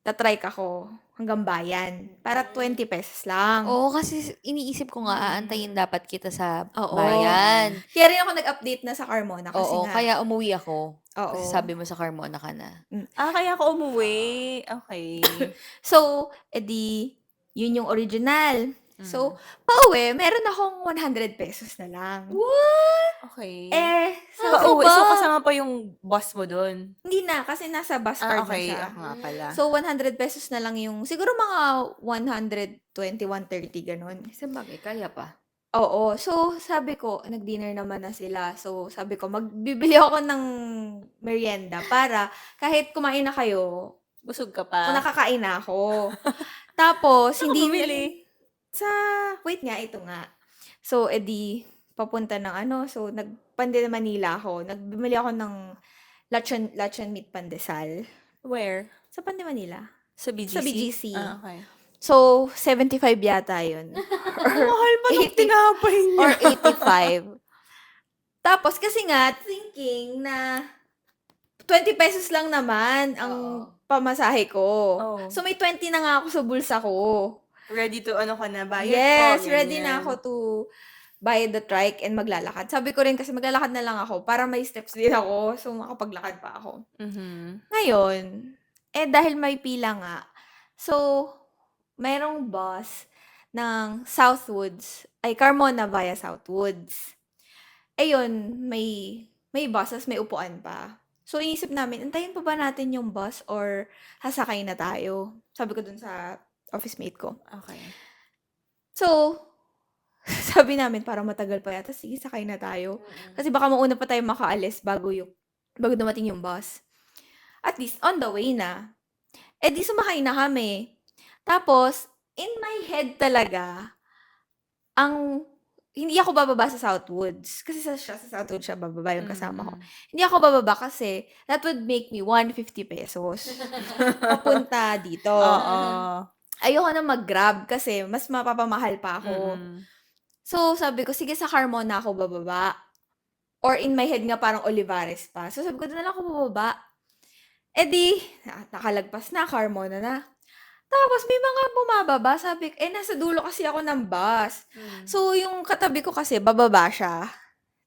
tatrike ako hanggang bayan. Para 20 pesos lang. Oo, kasi iniisip ko nga, aantayin dapat kita sa Oo. bayan. Kaya rin ako nag-update na sa Carmona kasi Oo, nga. kaya umuwi ako. Oo. Kasi sabi mo sa Carmona ka na. Kaya ako umuwi. Okay. So, edi, yun yung original. So, pauwi, meron akong 100 pesos na lang. What? Okay. Sabi So, kasama pa yung boss mo dun? Hindi na, kasi nasa bus card Okay. na siya. Ako nga pala. So, 100 pesos na lang yung, siguro mga 120, 130, ganun. Sa bagay, kaya pa. Oo. So, sabi ko, nag-dinner naman na sila. So, sabi ko, magbibili ako ng merienda para kahit kumain na kayo, Busog ka pa? nakakain na ako. Tapos, Saan ka hindi bumili? wait nga, ito nga. So, edi, papunta ng so, nagpande Manila ako. Nagbumili ako ng lechon meat pandesal. Where? Sa Pande Manila. Sa BGC? Sa BGC. Okay. So, 75 yata yun. Mahal pa ng 80 tinapay niya. or 85. Tapos, kasi nga, thinking na 20 pesos lang naman ang pamasahe ko. Oo. So, may 20 na nga ako sa bulsa ko. Ready to ka na, bayad Yes, ko, ready ganyan. na ako to buy the trike and maglalakad. Sabi ko rin kasi maglalakad na lang ako para may steps din ako. So, makapaglakad pa ako. Ngayon, dahil may pila nga, so, mayroong bus ng Southwoods, ay Carmona via Southwoods. Ayun, may buses, may upuan pa. So, inisip namin, antayin pa ba natin yung bus or sasakay na tayo? Sabi ko dun sa office mate ko. Okay. So, sabi namin, parang matagal pa yata, sige, sakay na tayo. Kasi baka mauna pa tayo makaalis bago dumating yung bus. At least, on the way na. Di sumakay na kami. Tapos, in my head talaga, hindi ako bababa sa Southwoods. Kasi sa Southwoods siya bababa yung kasama ko. Hindi ako bababa kasi that would make me 150 pesos. Papunta dito. Oo. Ayoko na mag-grab kasi mas mapapamahal pa ako. So, sabi ko, sige, sa Carmona ako bababa. Or in my head nga, parang Olivares pa. So, sabi ko, doon na lang ako bababa. di, nakalagpas na, Carmona na. Tapos may mga bumababa, sabi ko, nasa dulo kasi ako ng bus. So, yung katabi ko kasi, bababa siya.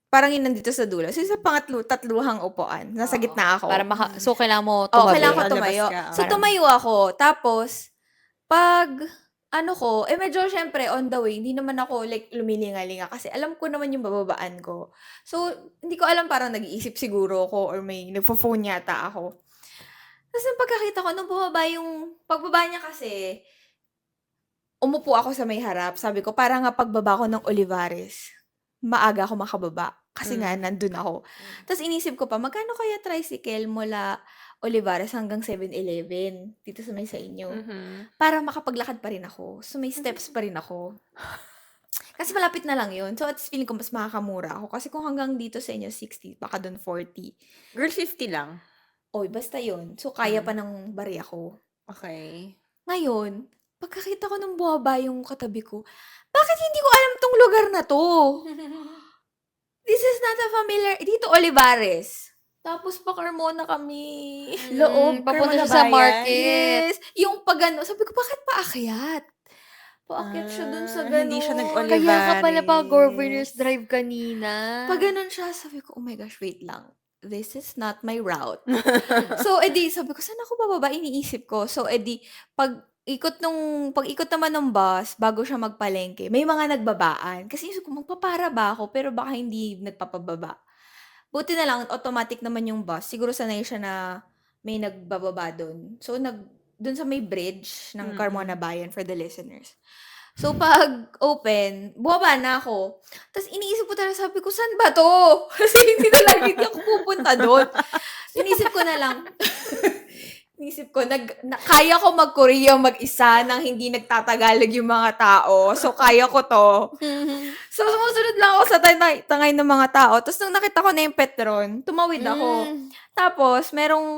Parang yun nandito sa dulo. So, sa tatluhang upuan, nasa gitna ako. So, kailangan mo Oo, tumabi. kailangan ko Lalabas tumayo. ka, So, tumayo ako. Tapos, pag, medyo syempre, on the way, hindi naman ako, like, lumilinga-linga kasi alam ko naman yung bababaan ko. So, hindi ko alam, parang nag-iisip siguro ako or may nagpo-phone yata ako. Tapos, nung pagkakita ko, nung pagbaba niya kasi, umupo ako sa may harap. Sabi ko, para nga pagbaba ko ng Olivares, maaga ako makababa. Kasi nga, nandun ako. Tapos inisip ko pa, magkano kaya tricycle mula Olivares hanggang 7-Eleven dito sa may sa inyo? Para makapaglakad pa rin ako. So, may steps pa rin ako. Kasi malapit na lang yun. So, at least feeling ko mas makakamura ako. Kasi kung hanggang dito sa inyo, 60, baka doon 40. Girl, 50 lang. Oy, basta yun. So, kaya pa ng bari ako. Okay. Ngayon, pagkakita ko nung bumaba yung katabi ko, bakit hindi ko alam tong lugar na to? This is not a familiar, dito Olivares. Tapos pa Carmona kami. Loob, papunta siya sa Carmona Bayan. market. Yes. Yung pagano, sabi ko, bakit paakyat? Paakyat siya dun sa gano'n. Hindi siya nag-Olivares. Kaya ka pala pa Governor's Drive kanina. Pag ganun siya, sabi ko, oh my gosh, wait lang. This is not my route. So, sabi ko, saan ako bababa? Iniisip ko. So, pag ikot naman ng bus, bago siya magpalengke, may mga nagbabaan. Kasi isip ko, magpapara ba ako? Pero baka hindi nagpapababa. Buti na lang, automatic naman yung bus. Siguro sanay siya na may nagbababa doon. So, doon sa may bridge ng Carmona Bayan for the listeners. So, pag open, bumaba na ako. Tapos, iniisip ko talaga, sabi ko, saan ba to? Kasi hindi na lagi ako pupunta doon. Inisip ko na lang, kaya ko mag-Korea mag-isa nang hindi nagtatagalog yung mga tao. So, kaya ko to. So, sumusunod lang ako sa tangay ng mga tao. Tapos, nung nakita ko na yung Petron, tumawid ako. Tapos,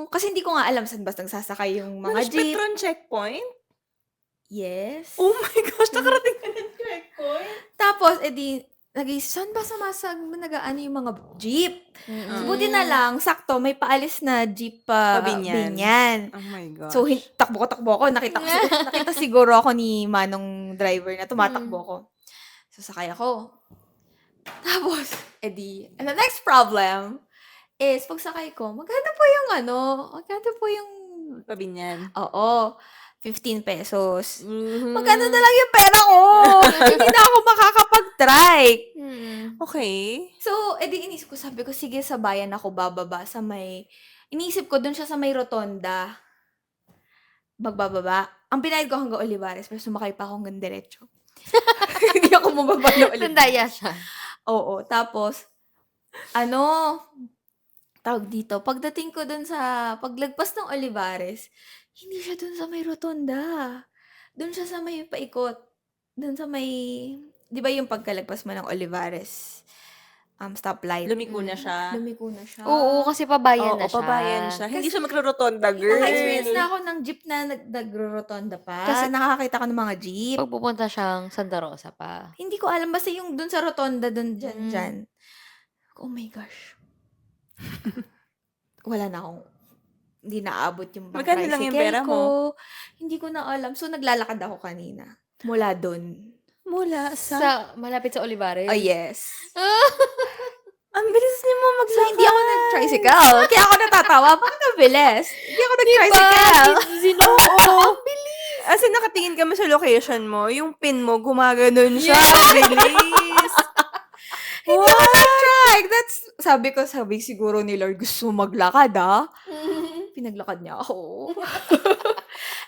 kasi hindi ko nga alam saan ba nagsasakay yung mga Mas jeep. Petron checkpoint? Yes. Oh my gosh, nakarating ka ng checkpoint. Tapos, saan ba nag-aano yung mga jeep? So, buti na lang, sakto, may paalis na jeep pa Binyan. Binyan. Oh my gosh. So, takbo ako. Nakita siguro ako ni Manong driver na tumatakbo ako. So, sakay ako. Tapos, and the next problem is, pagsakay ko, magkano po yung, Pabinyan. oo, 15 pesos. Magkano na lang yung pera ko? Hindi na ako makakapag-trike. Okay. So, inisip ko, sabi ko, sige, sa bayan ako bababa inisip ko, dun siya sa may rotonda. Magbababa. Ang binayad ko hanggang Olivares, pero sumakay pa ako hanggang diretso. Hindi ako mababa na Olivares. Tandaya siya. Oo. Tapos, tawag dito, pagdating ko dun paglagpas ng Olivares, hindi siya dun sa may rotonda. Dun siya sa may paikot. Dun sa may, di ba yung pagkalagpas mo ng Olivares, stoplight. Lumiko na siya. Lumiko na siya. Oo, kasi pabayan na Oo, siya. pabayan siya. Hindi siya magro-rotonda, girl. Naka-experience na ako ng jeep na nagro-rotonda pa. Kasi nakakakita ko ng mga jeep. Pag pupunta siyang Santa Rosa pa. Hindi ko alam, basta yung dun sa rotonda, dyan. Oh my gosh. Wala na akong, hindi naaabot yung bang Magkano lang yung tricycle pera ko. mo? Hindi ko na alam. So, naglalakad ako kanina. Mula dun. Mula sa... Malapit sa Olivares? Oh, yes. Ang bilis niyo mo So, maglakad. hindi ako nag-tricycle. Kaya ako natatawa. Bakit ang bilis? Hindi ako nag-tricycle. Oo. As in, nakatingin kami sa location mo, yung pin mo, gumaganon siya. Bilis. Hindi ako nag-trike. Sabi siguro ni Lord, gusto mo maglakad, ah? Pinaglakad niya ako.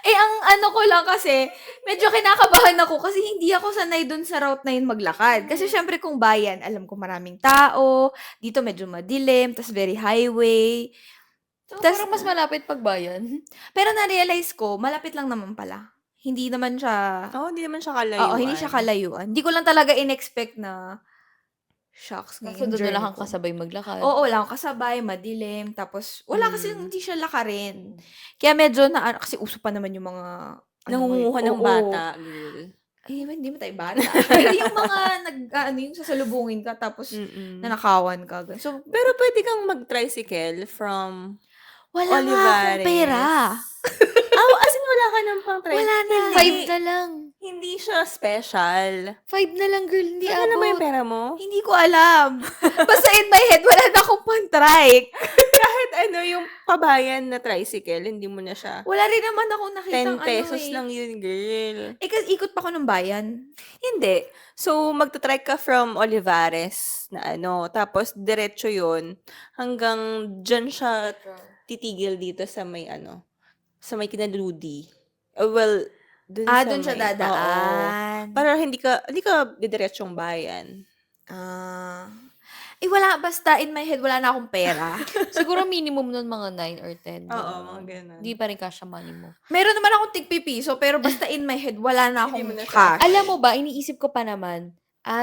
Ang ko lang kasi, medyo kinakabahan ako kasi hindi ako sanay dun sa route na yun maglakad. Kasi syempre kung bayan, alam ko maraming tao, dito medyo madilim, tas very highway. So, parang mas malapit pagbayan. Pero na-realize ko, malapit lang naman pala. Hindi naman siya, Hindi naman siya kalayuan. oo, hindi siya kalayuan. Hindi ko lang talaga in-expect na, shocks, Kaso ngayon doon journey na lang ko. kasabay maglakad. Oo, wala akong kasabay, madilim, tapos wala kasi hindi siya lakarin. Kaya medyo kasi uso pa naman yung mga Nangunguha ng oo. bata, girl. Ay, hindi mo tayo bata. Pero yung mga yung sasalubungin ka tapos nanakawan ka. So, Pero pwede kang mag-tricycle from... Wala nga akong pera. As in wala ka ng pang-try? Wala na. Five na lang. Hindi siya special. 5 na lang, girl. Hindi Saan na ba yung abot. pera mo? Hindi ko alam. Basta in my head, wala na akong pang-trike. Kahit yung pabayan na tricycle, hindi mo na siya. Wala rin naman akong nakitang 10 pesos ano eh. lang yun, girl. Kasi ikot pa ako ng bayan. Hindi. So, magta-trek ka from Olivares na tapos diretso yun hanggang dyan siya titigil dito sa may sa may Kinaludi. Well, dun sa Dun siya may, oo. dadaan. Para hindi ka didiretsong bayan. Wala. Basta in my head, wala na akong pera. Siguro minimum nun mga 9 or 10. Oo, mga ganun. Hindi pa rin kasha money mo. Meron naman akong tigpipiso, pero basta in my head, wala na akong Hindi mo na siya. cash. Alam mo ba, iniisip ko pa naman,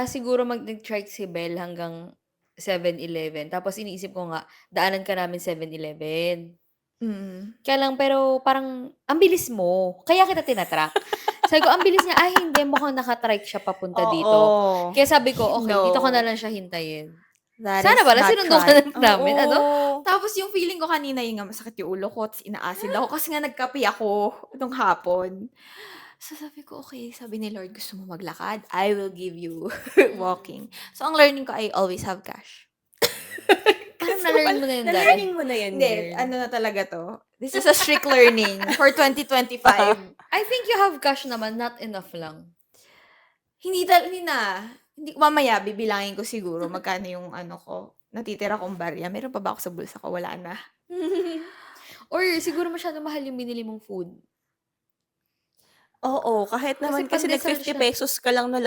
siguro mag-trike si Belle hanggang 7-Eleven. Tapos iniisip ko nga, daanan ka namin 7-Eleven. Mm. Kaya lang, pero parang, ang bilis mo. Kaya kita tinatrack. Sabi ko, ang bilis niya, hindi, mukhang nakatrike siya papunta dito. Oo. Kaya sabi ko, okay, No. dito ko na lang siya hintayin. That Sana is pala, not sinundo ka right. na namin. Ano? Tapos yung feeling ko kanina, yung nga masakit yung ulo ko, tapos ina-acid ako kasi nga nagkape ako nung hapon. So sabi ko, okay, sabi ni Lord, gusto mo maglakad? I will give you walking. So ang learning ko, I always have cash. Parang na-learn mo na yun dati. Na-learning mo na yan, Hindi, girl. na talaga to. This is a strict learning for 2025. I think you have cash naman, not enough lang. Hindi na. Mamaya, bibilangin ko siguro magkano yung ko, natitira kong barya. Meron pa ba ako sa bulsa ko? Wala na. Or siguro masyado mahal yung binili mong food. Oo, kahit naman kasi nag pandesal 50 siya. pesos ka lang na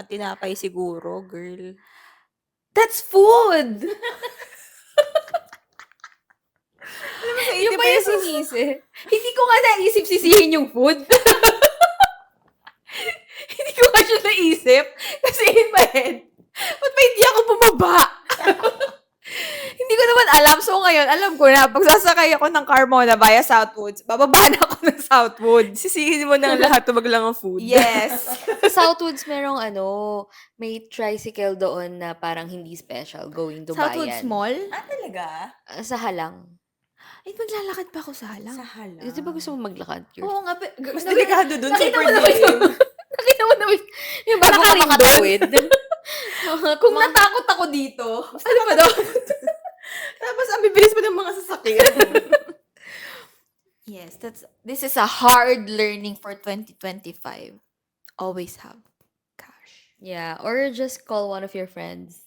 tinapay siguro, girl. That's food! Yung pa yung sinisi. Hindi ko nga naisip sisihin yung food. Hindi ko nga siya naisip. Kasi in my head, ba't ba hindi ako bumaba? Hindi ko naman alam. So ngayon, alam ko na, pag sasakay ako ng Carmona via Southwoods, bababa na ako ng Southwoods. Sisihin mo ng lahat wag lang ang food. Yes. Sa Southwoods, merong may tricycle doon na parang hindi special going to Southwoods bayan. Mall? Talaga? Sa Halang. Maglalakad pa ako sa halang. Hala. Di ba gusto mo maglakad? Oo nga. Mas delikado dun, Nakita super mo naman dilim. Nakita mo naman. Yung bago ka Nakakarin makatawid. Kung natakot ako dito, ano ba daw? Tapos ang bibilis pa ng mga sasakyan. Yes, this is a hard learning for 2025. Always have cash. Yeah, or just call one of your friends.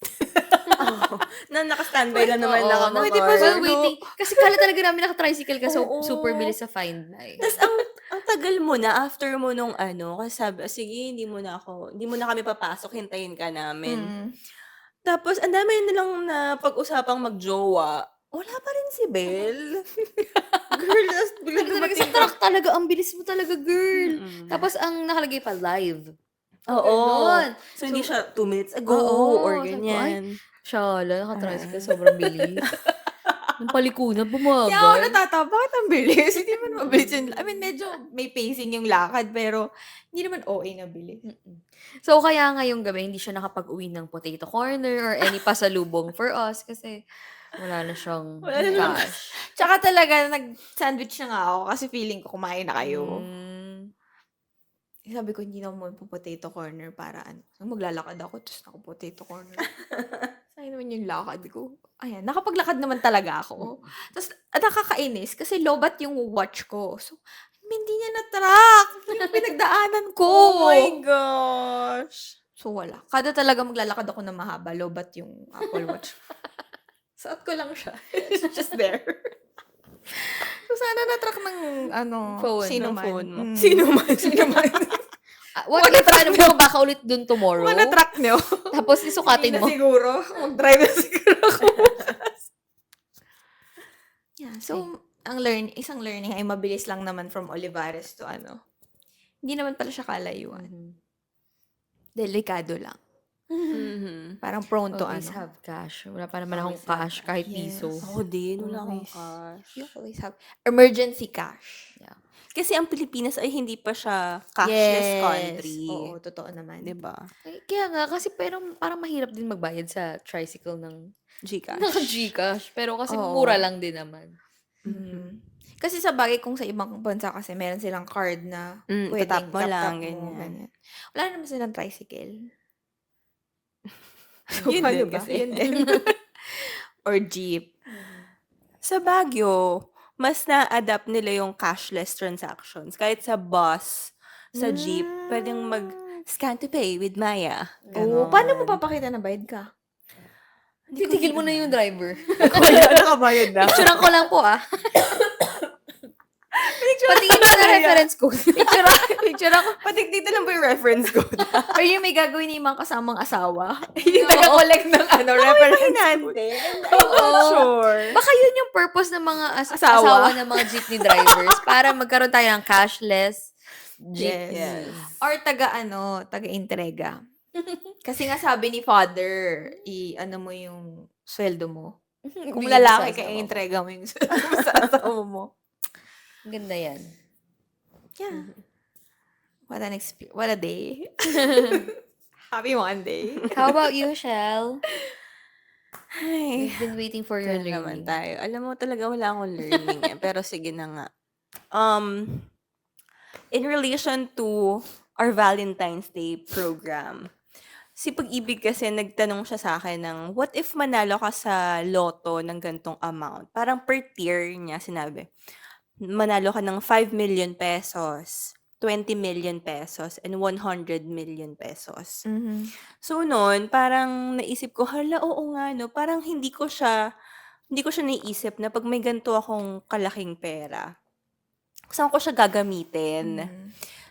Na naka-standby lang naman Oo, naka Pwede pa while siya, waiting. Kasi kala talaga namin naka-tricycle ka, so Oo. super bilis sa find na eh. Tapos ang tagal mo na after mo nung kasi sabi, sige, hindi mo na kami papasok, hintayin ka namin. Tapos ang dami na lang na pag-usapang magjowa. Wala pa rin si Belle. Girl, tapos biglang Talaga sa dumating truck talaga, ang bilis mo talaga, girl. Tapos ang nakalagay pa, live. Oo. Ganon. So, hindi siya 2 minutes ago Oo, or sabi ko, ganyan. Shala, naka-tricycle, sobrang bilis. Nung palikunan, Kaya ako bumagal. natatawa, bakit ang bilis? Hindi naman mabilis yun. I mean, medyo may pacing yung lakad, pero hindi naman OA na bilis. So, kaya ngayong gabi, hindi siya nakapag-uwi ng potato corner or any pasalubong for us kasi wala na siyang Wala na lang. cash. Tsaka talaga, nag-sandwich na nga ako kasi feeling ko kumain na kayo. Sabi ko, hindi na ako potato corner para maglalakad ako, tapos naka-potato corner. Sayang naman yung lakad ko. Ayan, nakapaglakad naman talaga ako. Tapos, nakakainis kasi lobat yung watch ko. So, hindi niya na-track yung pinagdaanan ko. Oh my gosh. So, wala. Kada talaga maglalakad ako na mahaba, lobat yung Apple Watch. Suot ko lang siya. It's just there. So, sana na-track ng, Phone, sino ng man. phone mo. Sino man. Sino man. What if mo baka ulit dun tomorrow? Kung na-track nyo. Tapos isukatin Hindi na mo. siguro. Mag-drive na siguro ako bukas. Yeah, so, isang learning ay mabilis lang naman from Olivares to Hindi naman pala siya kalayuan. Delikado lang. Parang prone to Always have cash. Wala pa naman akong Always have cash, kahit Yes. piso. Ako din, wala akong Always. cash. You always have emergency cash. Kasi ang Pilipinas ay hindi pa siya cashless country. Oo, totoo naman. Diba? Kaya nga, kasi pero parang mahirap din magbayad sa tricycle ng GCash. Naka-GCash. Pero kasi Oo. mura lang din naman. Kasi sa bagay kung sa ibang bansa kasi meron silang card na pwedeng Tatap mo lang, tap-tap mo, ganyan. ganyan. Wala naman silang tricycle. Yun Paano din ba? kasi. Yun din. Or jeep. Sa Baguio, mas na-adapt nila yung cashless transactions. Kahit sa bus, sa jeep, pwedeng mag-scan to pay with Maya. Oo. Paano mo Ganon. papakita na bayad ka? Titigil mo na yung driver. Kaya nakabayad na. Picturean ko lang po Patingin mo na reference code. Picture ako. Pati dito lang po yung reference code. Or yung may gagawin ni mga kasamang asawa. Yung taga-collect ng reference code. Sure. Baka yun yung purpose ng mga Asawa. asawa ng mga jeepney drivers para magkaroon tayo ng cashless jeep. Yes. Or taga-entrega. Kasi nga sabi ni father, mo yung sweldo mo. Kung Bigyan mo sa lalaki ka, asawa mo. i-entrega mo yung sweldo mo sa asawa mo. Ganda yan. Yeah. What a day. Happy Monday. How about you, Shell? Ay, We've been waiting for your Ganun naman learning. tayo. Alam mo talaga wala akong learning Pero sige na nga. In relation to our Valentine's Day program, si Pag-ibig kasi nagtanong siya sa akin ng, what if manalo ka sa loto ng gantong amount? Parang per tier niya sinabi. Manalo ka ng 5 million pesos, 20 million pesos, and 100 million pesos. So noon, parang naisip ko, hala, oo nga, no? Parang hindi ko siya naisip na pag may ganito akong kalaking pera, saan ko siya gagamitin?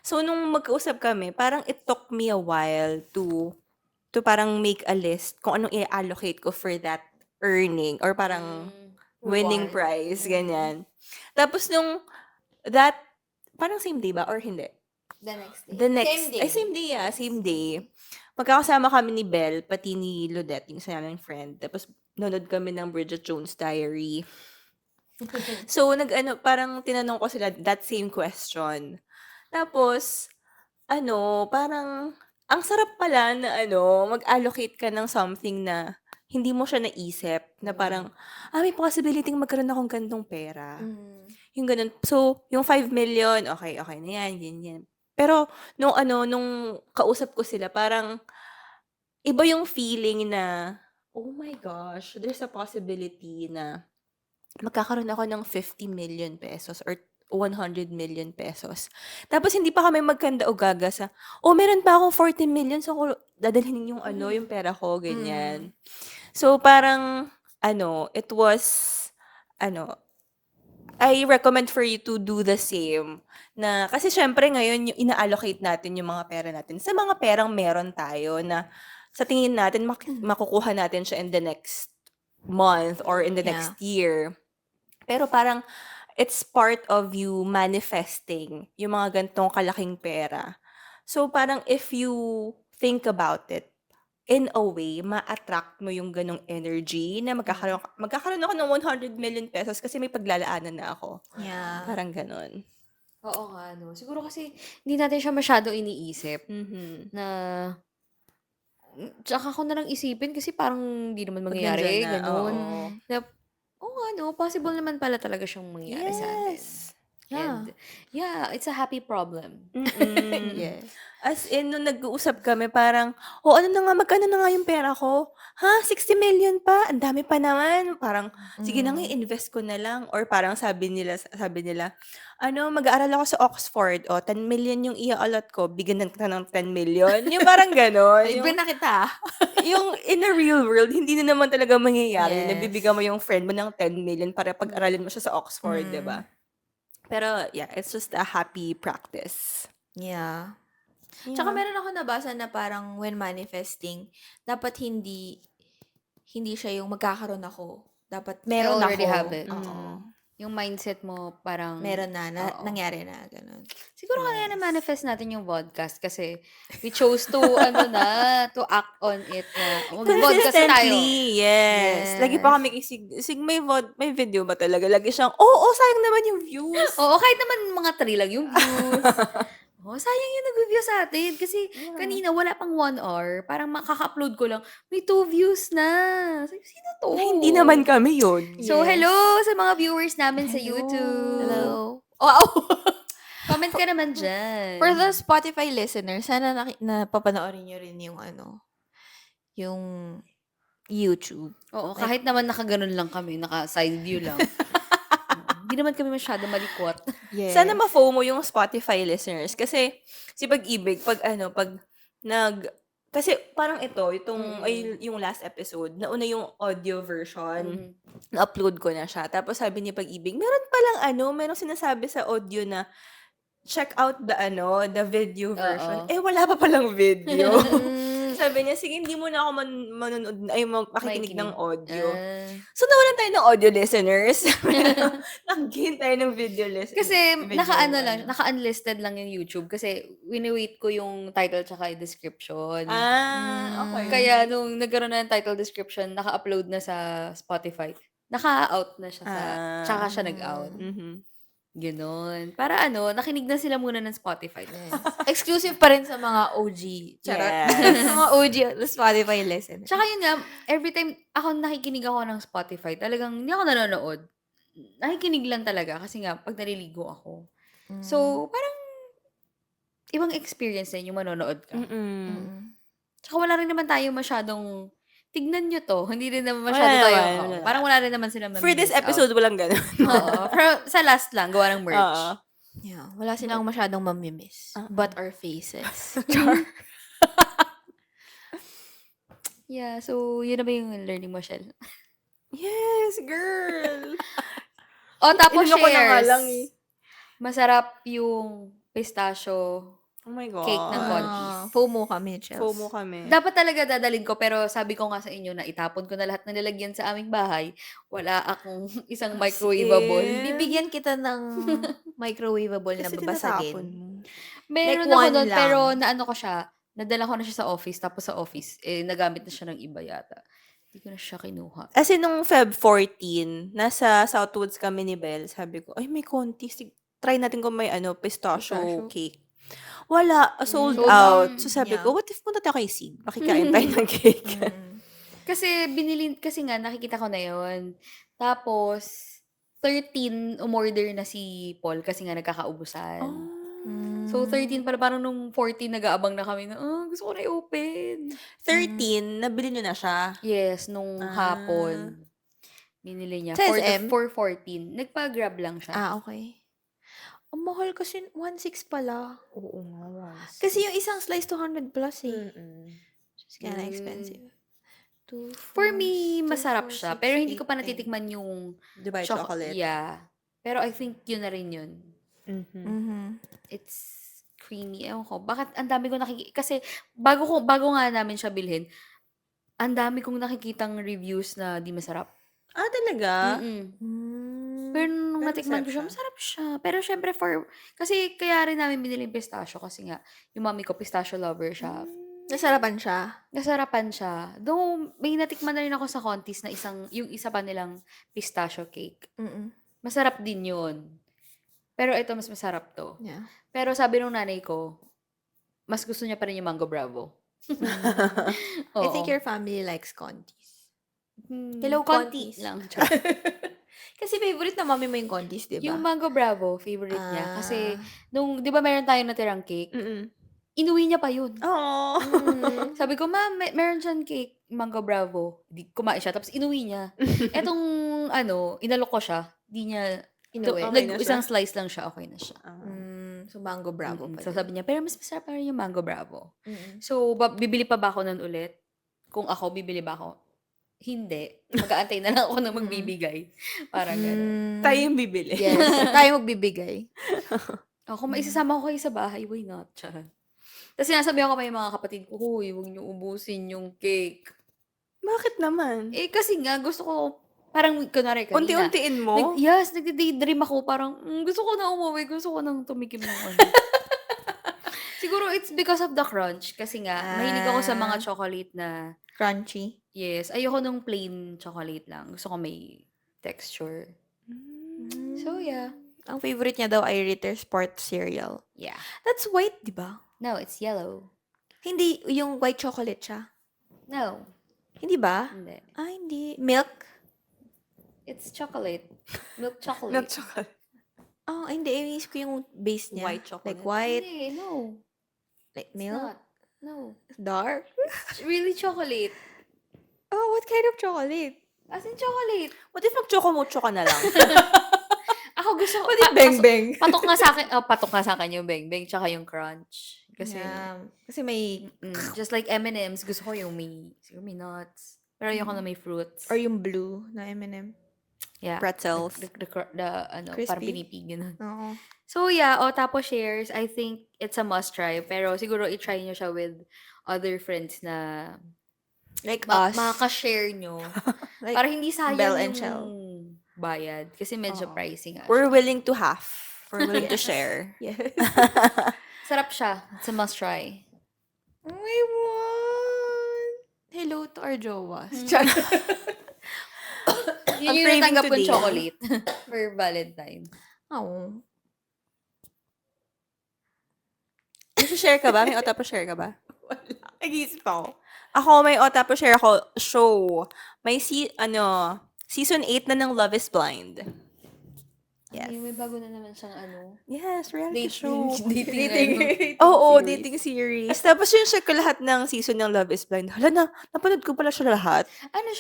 So nung magkausap kami, parang it took me a while to parang make a list kung anong i-allocate ko for that earning or parang winning Reward. prize, ganyan. Tapos parang same day ba or hindi? The next day. Same day. Same day. Magkakasama kami ni Belle, pati ni Ludette, yung isa naming friend. Tapos, nanood kami ng Bridget Jones' Diary. So, parang tinanong ko sila that same question. Tapos, parang, ang sarap pala na mag-allocate ka ng something na hindi mo siya naisip, na parang, may possibility magkaroon akong gantong pera. Yung ganun. So, yung 5 million, okay na yan, ganyan. Pero, nung kausap ko sila, parang, iba yung feeling na, oh my gosh, there's a possibility na magkakaroon ako ng 50 million pesos or 100 million pesos. Tapos, hindi pa kami magkanda o gaga sa, meron pa akong 40 million, so dadalhin yung yung pera ko, ganyan. So, parang, it was, I recommend for you to do the same. Na, kasi syempre ngayon, yung ina-allocate natin yung mga pera natin sa mga perang meron tayo na sa tingin natin, makukuha natin siya in the next month or in the next year. Pero parang, it's part of you manifesting yung mga gantong kalaking pera. So, parang if you think about it, in a way, ma-attract mo yung ganong energy na magkakaroon ako ng 100 million pesos kasi may paglalaanan na ako. Yeah. Parang ganon. Oo nga, no. Siguro kasi hindi natin siya masyado iniisip na tsaka ko na lang isipin kasi parang hindi naman mangyayari. nandyan na, Ganun. oo. Na, possible naman pala talaga siyang mangyari sa atin. And, it's a happy problem. Yes. As in, nung nag-uusap kami, parang, magkano na nga yung pera ko? 60 million pa? Ang dami pa naman. Parang, sige na nga, invest ko na lang. Or parang sabi nila, mag-aaral ako sa Oxford. 10 million yung i-allot ko. Bigyan ka ng 10 million. Yung parang gano'n. Libre na kita. Yung in the real world, hindi na naman talaga mangyayari. Yes. Nabibigyan mo yung friend mo ng 10 million para pag-aralin mo siya sa Oxford, di ba? Pero, it's just a happy practice. Yeah. Tsaka meron ako nabasa na parang when manifesting, dapat hindi siya yung magkakaroon ako. Dapat meron already ako. have it. Oo. Yung mindset mo parang Meron na, oo. nangyari na, ganun. Siguro kaya na-manifest natin yung podcast kasi we chose to to act on it na mag-podcast tayo. Consistently, yes. Lagi pa kami may video ba talaga? Lagi siyang, sayang naman yung views. Oo, kahit naman mga 3 lang yung views. Oh, sayang yung nag-review sa atin kasi kanina wala pang 1 hour, parang makaka-upload ko lang, may 2 views na. Sabi ko, sino to? Hindi naman kami yun. So, Yes. hello sa mga viewers namin sa Hello. YouTube. Hello. Wow! Comment ka naman dyan. For the Spotify listeners, sana napapanoorin nyo rin yung yung YouTube. Oo, kahit naman nakaganon lang kami, naka-side view lang. Hindi naman kami masyado malikwat. Yes. Sana ma-FOMO yung Spotify listeners. Kasi, si Pag-ibig, kasi parang yung last episode, nauna yung audio version, na-upload ko na siya. Tapos sabi ni Pag-ibig, merong sinasabi sa audio na, check out the video version. Oo. Wala pa palang video. Sabi niya, sige, hindi mo na ako makikinig ng audio. So, nawalan tayo ng audio listeners. Nag-gain tayo ng video listeners. Kasi naka-unlisted lang yung YouTube kasi wini-wait ko yung title tsaka yung description. Okay. Kaya nung nagkaroon na ng title description, naka-upload na sa Spotify. Naka-out na siya tsaka siya nag-out. Ganon. Para nakinig na sila muna ng Spotify. Exclusive pa rin sa mga OG. Charot. Yes. Sa mga OG Spotify listeners. Tsaka yun nga, every time nakikinig ako ng Spotify, talagang hindi ako nanonood. Nakikinig lang talaga kasi nga, pag naliligo ako. So, parang ibang experience din yung manonood ka. Tsaka wala rin naman tayo masyadong, tignan nyo to. Hindi rin naman masyado Wala tayo. naman. Parang wala rin naman sila For this episode, walang ganun. Oo. Pero sa last lang, gawa ng merch. Oo. Yeah, wala silang masyadong mamimiss. But our faces. Yeah, so yun na ba yung learning mo, Shell? Yes, girl. Tapos Inano ko na nga shares. lang eh. Masarap yung pistachio Oh my God. cake ng Conchis. FOMO kami, Chels. FOMO kami. Dapat talaga dadalhin ko, pero sabi ko nga sa inyo na itapon ko na lahat ng lalagyan sa aming bahay. Wala akong isang microwavable. Bibigyan kita ng microwavable na Kasi babasagin. tinatapon mo. Meron Like ako one doon, lang. pero naano ko siya, nadala ko na siya sa office, tapos sa office, nagamit na siya ng iba yata. Hindi ko na siya kinuha. Kasi nung Feb 14, nasa Southwoods kami ni Belle, sabi ko, ay, may konti. Try natin kung may pistachio cake. Wala, sold Sold out. out. So sabi Yeah. ko, what if punta tayo kay Sig? Makikain tayo ng cake. Kasi kasi nga, nakikita ko na yon. Tapos, 13 umorder na si Paul kasi nga nagkakaubusan. So, 13 pala, parang nung 14 nag-aabang na kami na, gusto ko na i-open. 13, nabili nyo na siya. Yes, nung hapon. Binili niya. Sa SM? 414. Nagpa-grab lang siya. Okay. Ang mahal kasi 1.6 pala. Oo nga. Kasi yung isang slice 200 plus eh. It's kinda Mm. expensive. For me, masarap siya. Pero hindi ko pa natitikman yung Dubai chocolate. Yeah. Pero I think yun na rin yun. It's creamy. Ewan ko. Bakit ang dami ko kasi bago nga namin siya bilhin, ang dami kong nakikitang reviews na di masarap. Ah, talaga? Pero nung Pero natikman ko siya, masarap siya. Pero syempre kasi kaya rin namin binili yung pistachio kasi nga, yung mami ko, pistachio lover siya. Nasarapan siya. Nasarapan siya. Though, may natikman na rin ako sa Contis na yung isa pa nilang pistachio cake. Masarap din yun. Pero ito, mas masarap to. Yeah. Pero sabi nung nanay ko, mas gusto niya pa rin yung Mango Bravo. I think your family likes Contis. Hello, konti Contis. lang. Kasi favorite na mami mo yung Contis, di ba? Yung Mango Bravo, favorite niya. Kasi, di ba meron tayong natirang cake? Inuwi niya pa yun. Oh. Sabi ko, ma'am, meron dyan cake, Mango Bravo. Di, kumain siya, tapos inuwi niya. Etong, inalok ko siya, di niya, Inuwi. Okay na siya? isang slice lang siya, okay na siya. So, Mango Bravo pa So, din. sabi niya, pero mas masarap pa rin yung Mango Bravo. So, bibili pa ba ako nun ulit? Kung ako, bibili ba ako? Hindi. Mag-aantay na lang ako na magbibigay. Parang gano'n. Tayo yung bibili. Yes. Tayo magbibigay. Kung maisasama ko kayo sa bahay, why not? Tapos sinasabihan ko pa yung mga kapatid ko, huy, huwag niyo ubusin yung cake. Bakit naman? Kasi nga, gusto ko, parang, kunwari kanina. Unti-untiin mo? Yes, nagdi-daydream ako, parang, gusto ko na umuwi, gusto ko nang tumikim ng Siguro, it's because of the crunch. Kasi nga, mahilig ako sa mga chocolate na, Crunchy. yes, ayoko nung plain chocolate lang. Gusto ko may texture. So, yeah. Ang favorite niya daw ay Ritter's Sport cereal. Yeah. That's white, di ba? No, it's yellow. Hindi, yung white chocolate siya. No. Hindi ba? Hindi. Hindi. Milk? It's chocolate. Milk chocolate. Milk chocolate. Oh, hindi. Inis ko yung base niya. White chocolate. Like white, Hindi, no. like It's milk. not. No. Dark? It's really chocolate. Oh, what kind of chocolate? As in chocolate. What if mag-choco-mocho ka na lang? Ako gusto ko. What if beng-beng? Patok nga sa akin. Oh, patok nga sa akin yung beng-beng tsaka yung crunch. Kasi, Kasi may, just like M&M's, gusto ko yung siguro may nuts. Pero ayoko na may fruits. or yung blue na M&M. yeah. Pretzels. Parang Crispy? pinipig, ganun. Oo. So, yeah. Tapos shares, I think it's a must try. Pero siguro i-try nyo siya with other friends na Like us. makaka-share nyo. Like, Para hindi sayang Bell and yung Shell. bayad. Kasi medyo Oo. pricey nga. We're willing to half. We're willing to share. yes. Sarap siya. It's a must try. I want. Hello to our jowas. Yun I'm yung craving natanggap kong today. chocolate for Valentine. Oh. May share ka ba? May otapo share ka ba? Wala. Nag-iisip ako. Ako, may otapo share ako. Show. May season 8 na ng Love is Blind. Yes. Ay, may bago na naman siyang Yes, reality show. dating. Oo, dating series. Tapos yun siya lahat ng season ng Love is Blind. Hala na, napanood ko pala siya lahat. Ano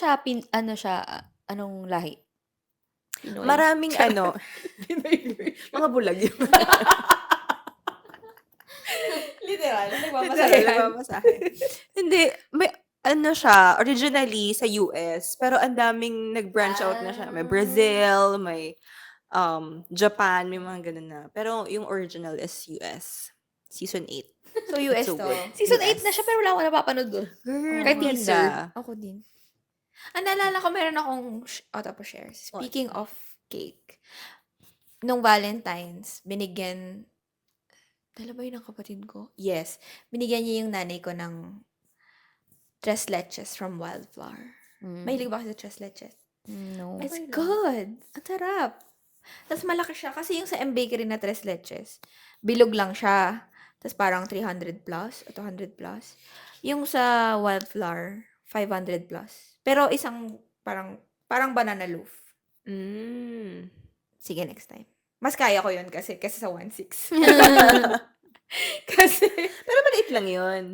siya? Anong lahi? Pinoy. Maraming mga bulag yun. Literal. Nagmamasahe. Hindi, may siya, originally sa US, pero ang daming nag-branch out na siya. May Brazil, may Japan, may mga ganun na. Pero yung original is US. Season 8. So, US So to. good. Season 8 na siya pero wala akong napapanood doon. Girl, Kahit maganda. teaser. Ako din. Naalala ko, meron akong pa share. Speaking of cake, nung Valentine's, binigyan, dala ba yun ng kapatid ko? Yes. Binigyan niya yung nanay ko ng tres leches from Wildflower. Mahilig ba kasi sa tres leches? No. It's good. Ang sarap. Tapos malaki siya. Kasi yung sa M Bakery na tres leches, bilog lang siya. Tapos parang 300 plus o 200 plus. Yung sa Wildflower, 500 plus. Pero isang parang banana loaf. Mm. Sige, next time. Mas kaya ko yun kasi sa 1.6. Kasi, Pero maliit lang yun.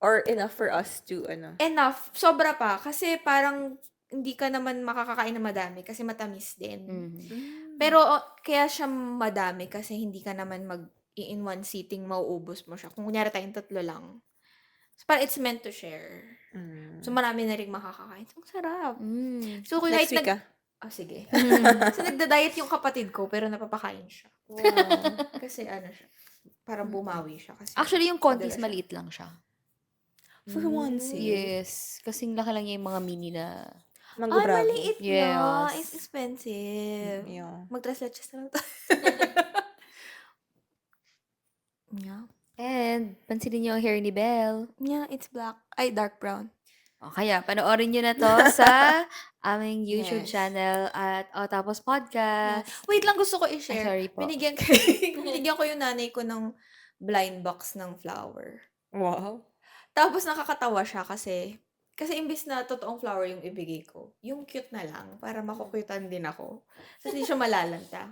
Or enough for us to, enough. Sobra pa. Kasi parang hindi ka naman makakakain na madami kasi matamis din. Pero kaya siya madami kasi hindi ka naman in one sitting mauubos mo siya. Kung kunyari tayong 3 lang. So, parang it's meant to share. So, marami na rin makakakain. So, ang sarap. So, kung Next week sige. So, nagda-diet yung kapatid ko pero napapakain siya. Kasi siya. Para bumawi siya. Kasi Actually, yung kontis Padala siya. maliit lang siya. For 1.6. Yes. Kasing laki lang niya yung mga mini na... Mango Ay, Bravo. maliit na. Yes. It's expensive. Yeah. Mag-3 na lang tayo. Yeah. And, pansinin niyo ang hair ni Belle. Yeah, it's black. Ay, dark brown. O, kaya, panoorin niyo na to sa aming YouTube Yes. channel at tapos podcast. Wait lang, gusto ko Ay, i-share. sorry po. Binigyan ko yung nanay ko ng blind box ng flower. Wow. Tapos nakakatawa siya kasi imbis na totoong flower yung ibigay ko, yung cute na lang para makukutan din ako. Kasi hindi siya malalanta.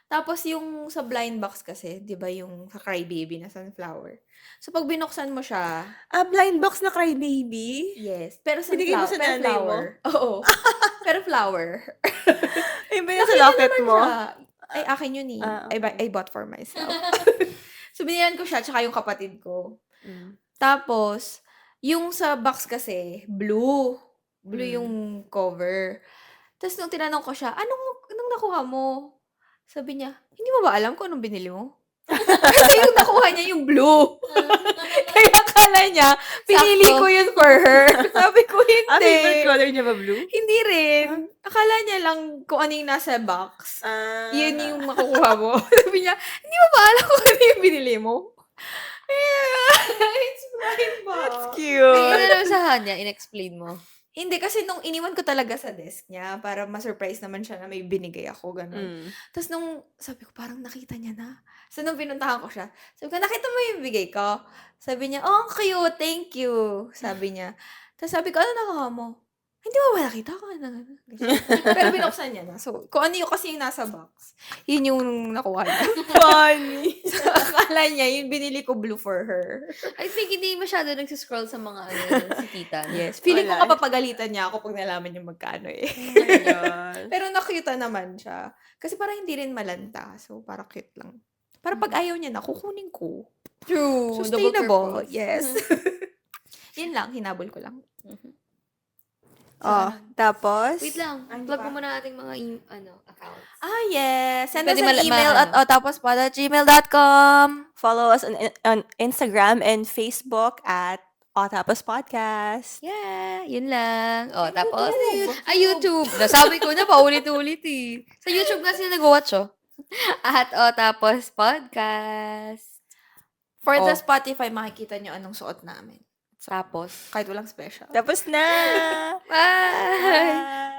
Tapos yung sa blind box kasi, 'di ba yung sa Crybaby na sunflower. So pag binuksan mo siya, Blind box na Crybaby? yes, pero Binigay mo sa nanay mo? flower. Oo. Pero flower. Ay, ba yung sa Nakita locket naman mo? siya. Ay, akin yun eh. Okay. I bought for myself. So, binilan ko siya, tsaka yung kapatid ko. Mm. Tapos, yung sa box kasi, blue. Blue yung cover. Tapos, nung tinanong ko siya, anong nakuha mo? Sabi niya, hindi mo ba alam kung anong binili mo? Kasi yung nakuha niya yung blue. Kaya akala niya, pinili Sakto. ko yun for her. Sabi ko, hindi. Favorite color niya ba blue? Hindi rin. Akala niya lang kung ano yung nasa box. Yun yung makukuha mo. Sabi niya, hindi mo ba alam kung ano yung binili mo? Yeah, it's blind box. That's cute. Ano naman sa kanya, in-explain mo. Hindi, kasi nung iniwan ko talaga sa desk niya para ma-surprise naman siya na may binigay ako, gano'n. Tapos nung sabi ko, parang nakita niya na. So, nung pinuntahan ko siya, sabi ko, nakita mo yung bigay ko? Sabi niya, oh, cute, thank you. Sabi niya. Tapos sabi ko, ano nakuha mo? Hindi mo ba nakita ko? Pero binuksan niya na. So, kung ano yung kasi yung nasa box, yun yung nakuha niya. Funny. So, akala niya, yung binili ko blue for her. I think hindi masyado nagsiscroll sa mga si tita. Yes. Feeling ko Wala. kapapagalitan niya ako pag nalaman niya magkano eh. Oh my God. Pero nakita naman siya. Kasi parang hindi rin malanta. So, parang cute lang. Para pag ayaw niya na, kukunin ko. True. Double Sustainable. purpose. Yes. Yun lang. Hinabol ko lang. Oh, tapos? Wait lang. Ano Plug pa? mo muna ating mga accounts. Ah, yes. Send us Pwede an email at ano. otapospod@gmail.com. Follow us on Instagram and Facebook at Otapos Podcast. Yeah, yun lang. Oh, tapos, YouTube. YouTube. Nasabi ko na, paulit-ulit eh. Sa YouTube nga sila nag-watch, oh. At tapos podcast. For the Oh. Spotify, makikita niyo anong suot namin. Tapos. Kahit walang special. Tapos na! Bye! Bye!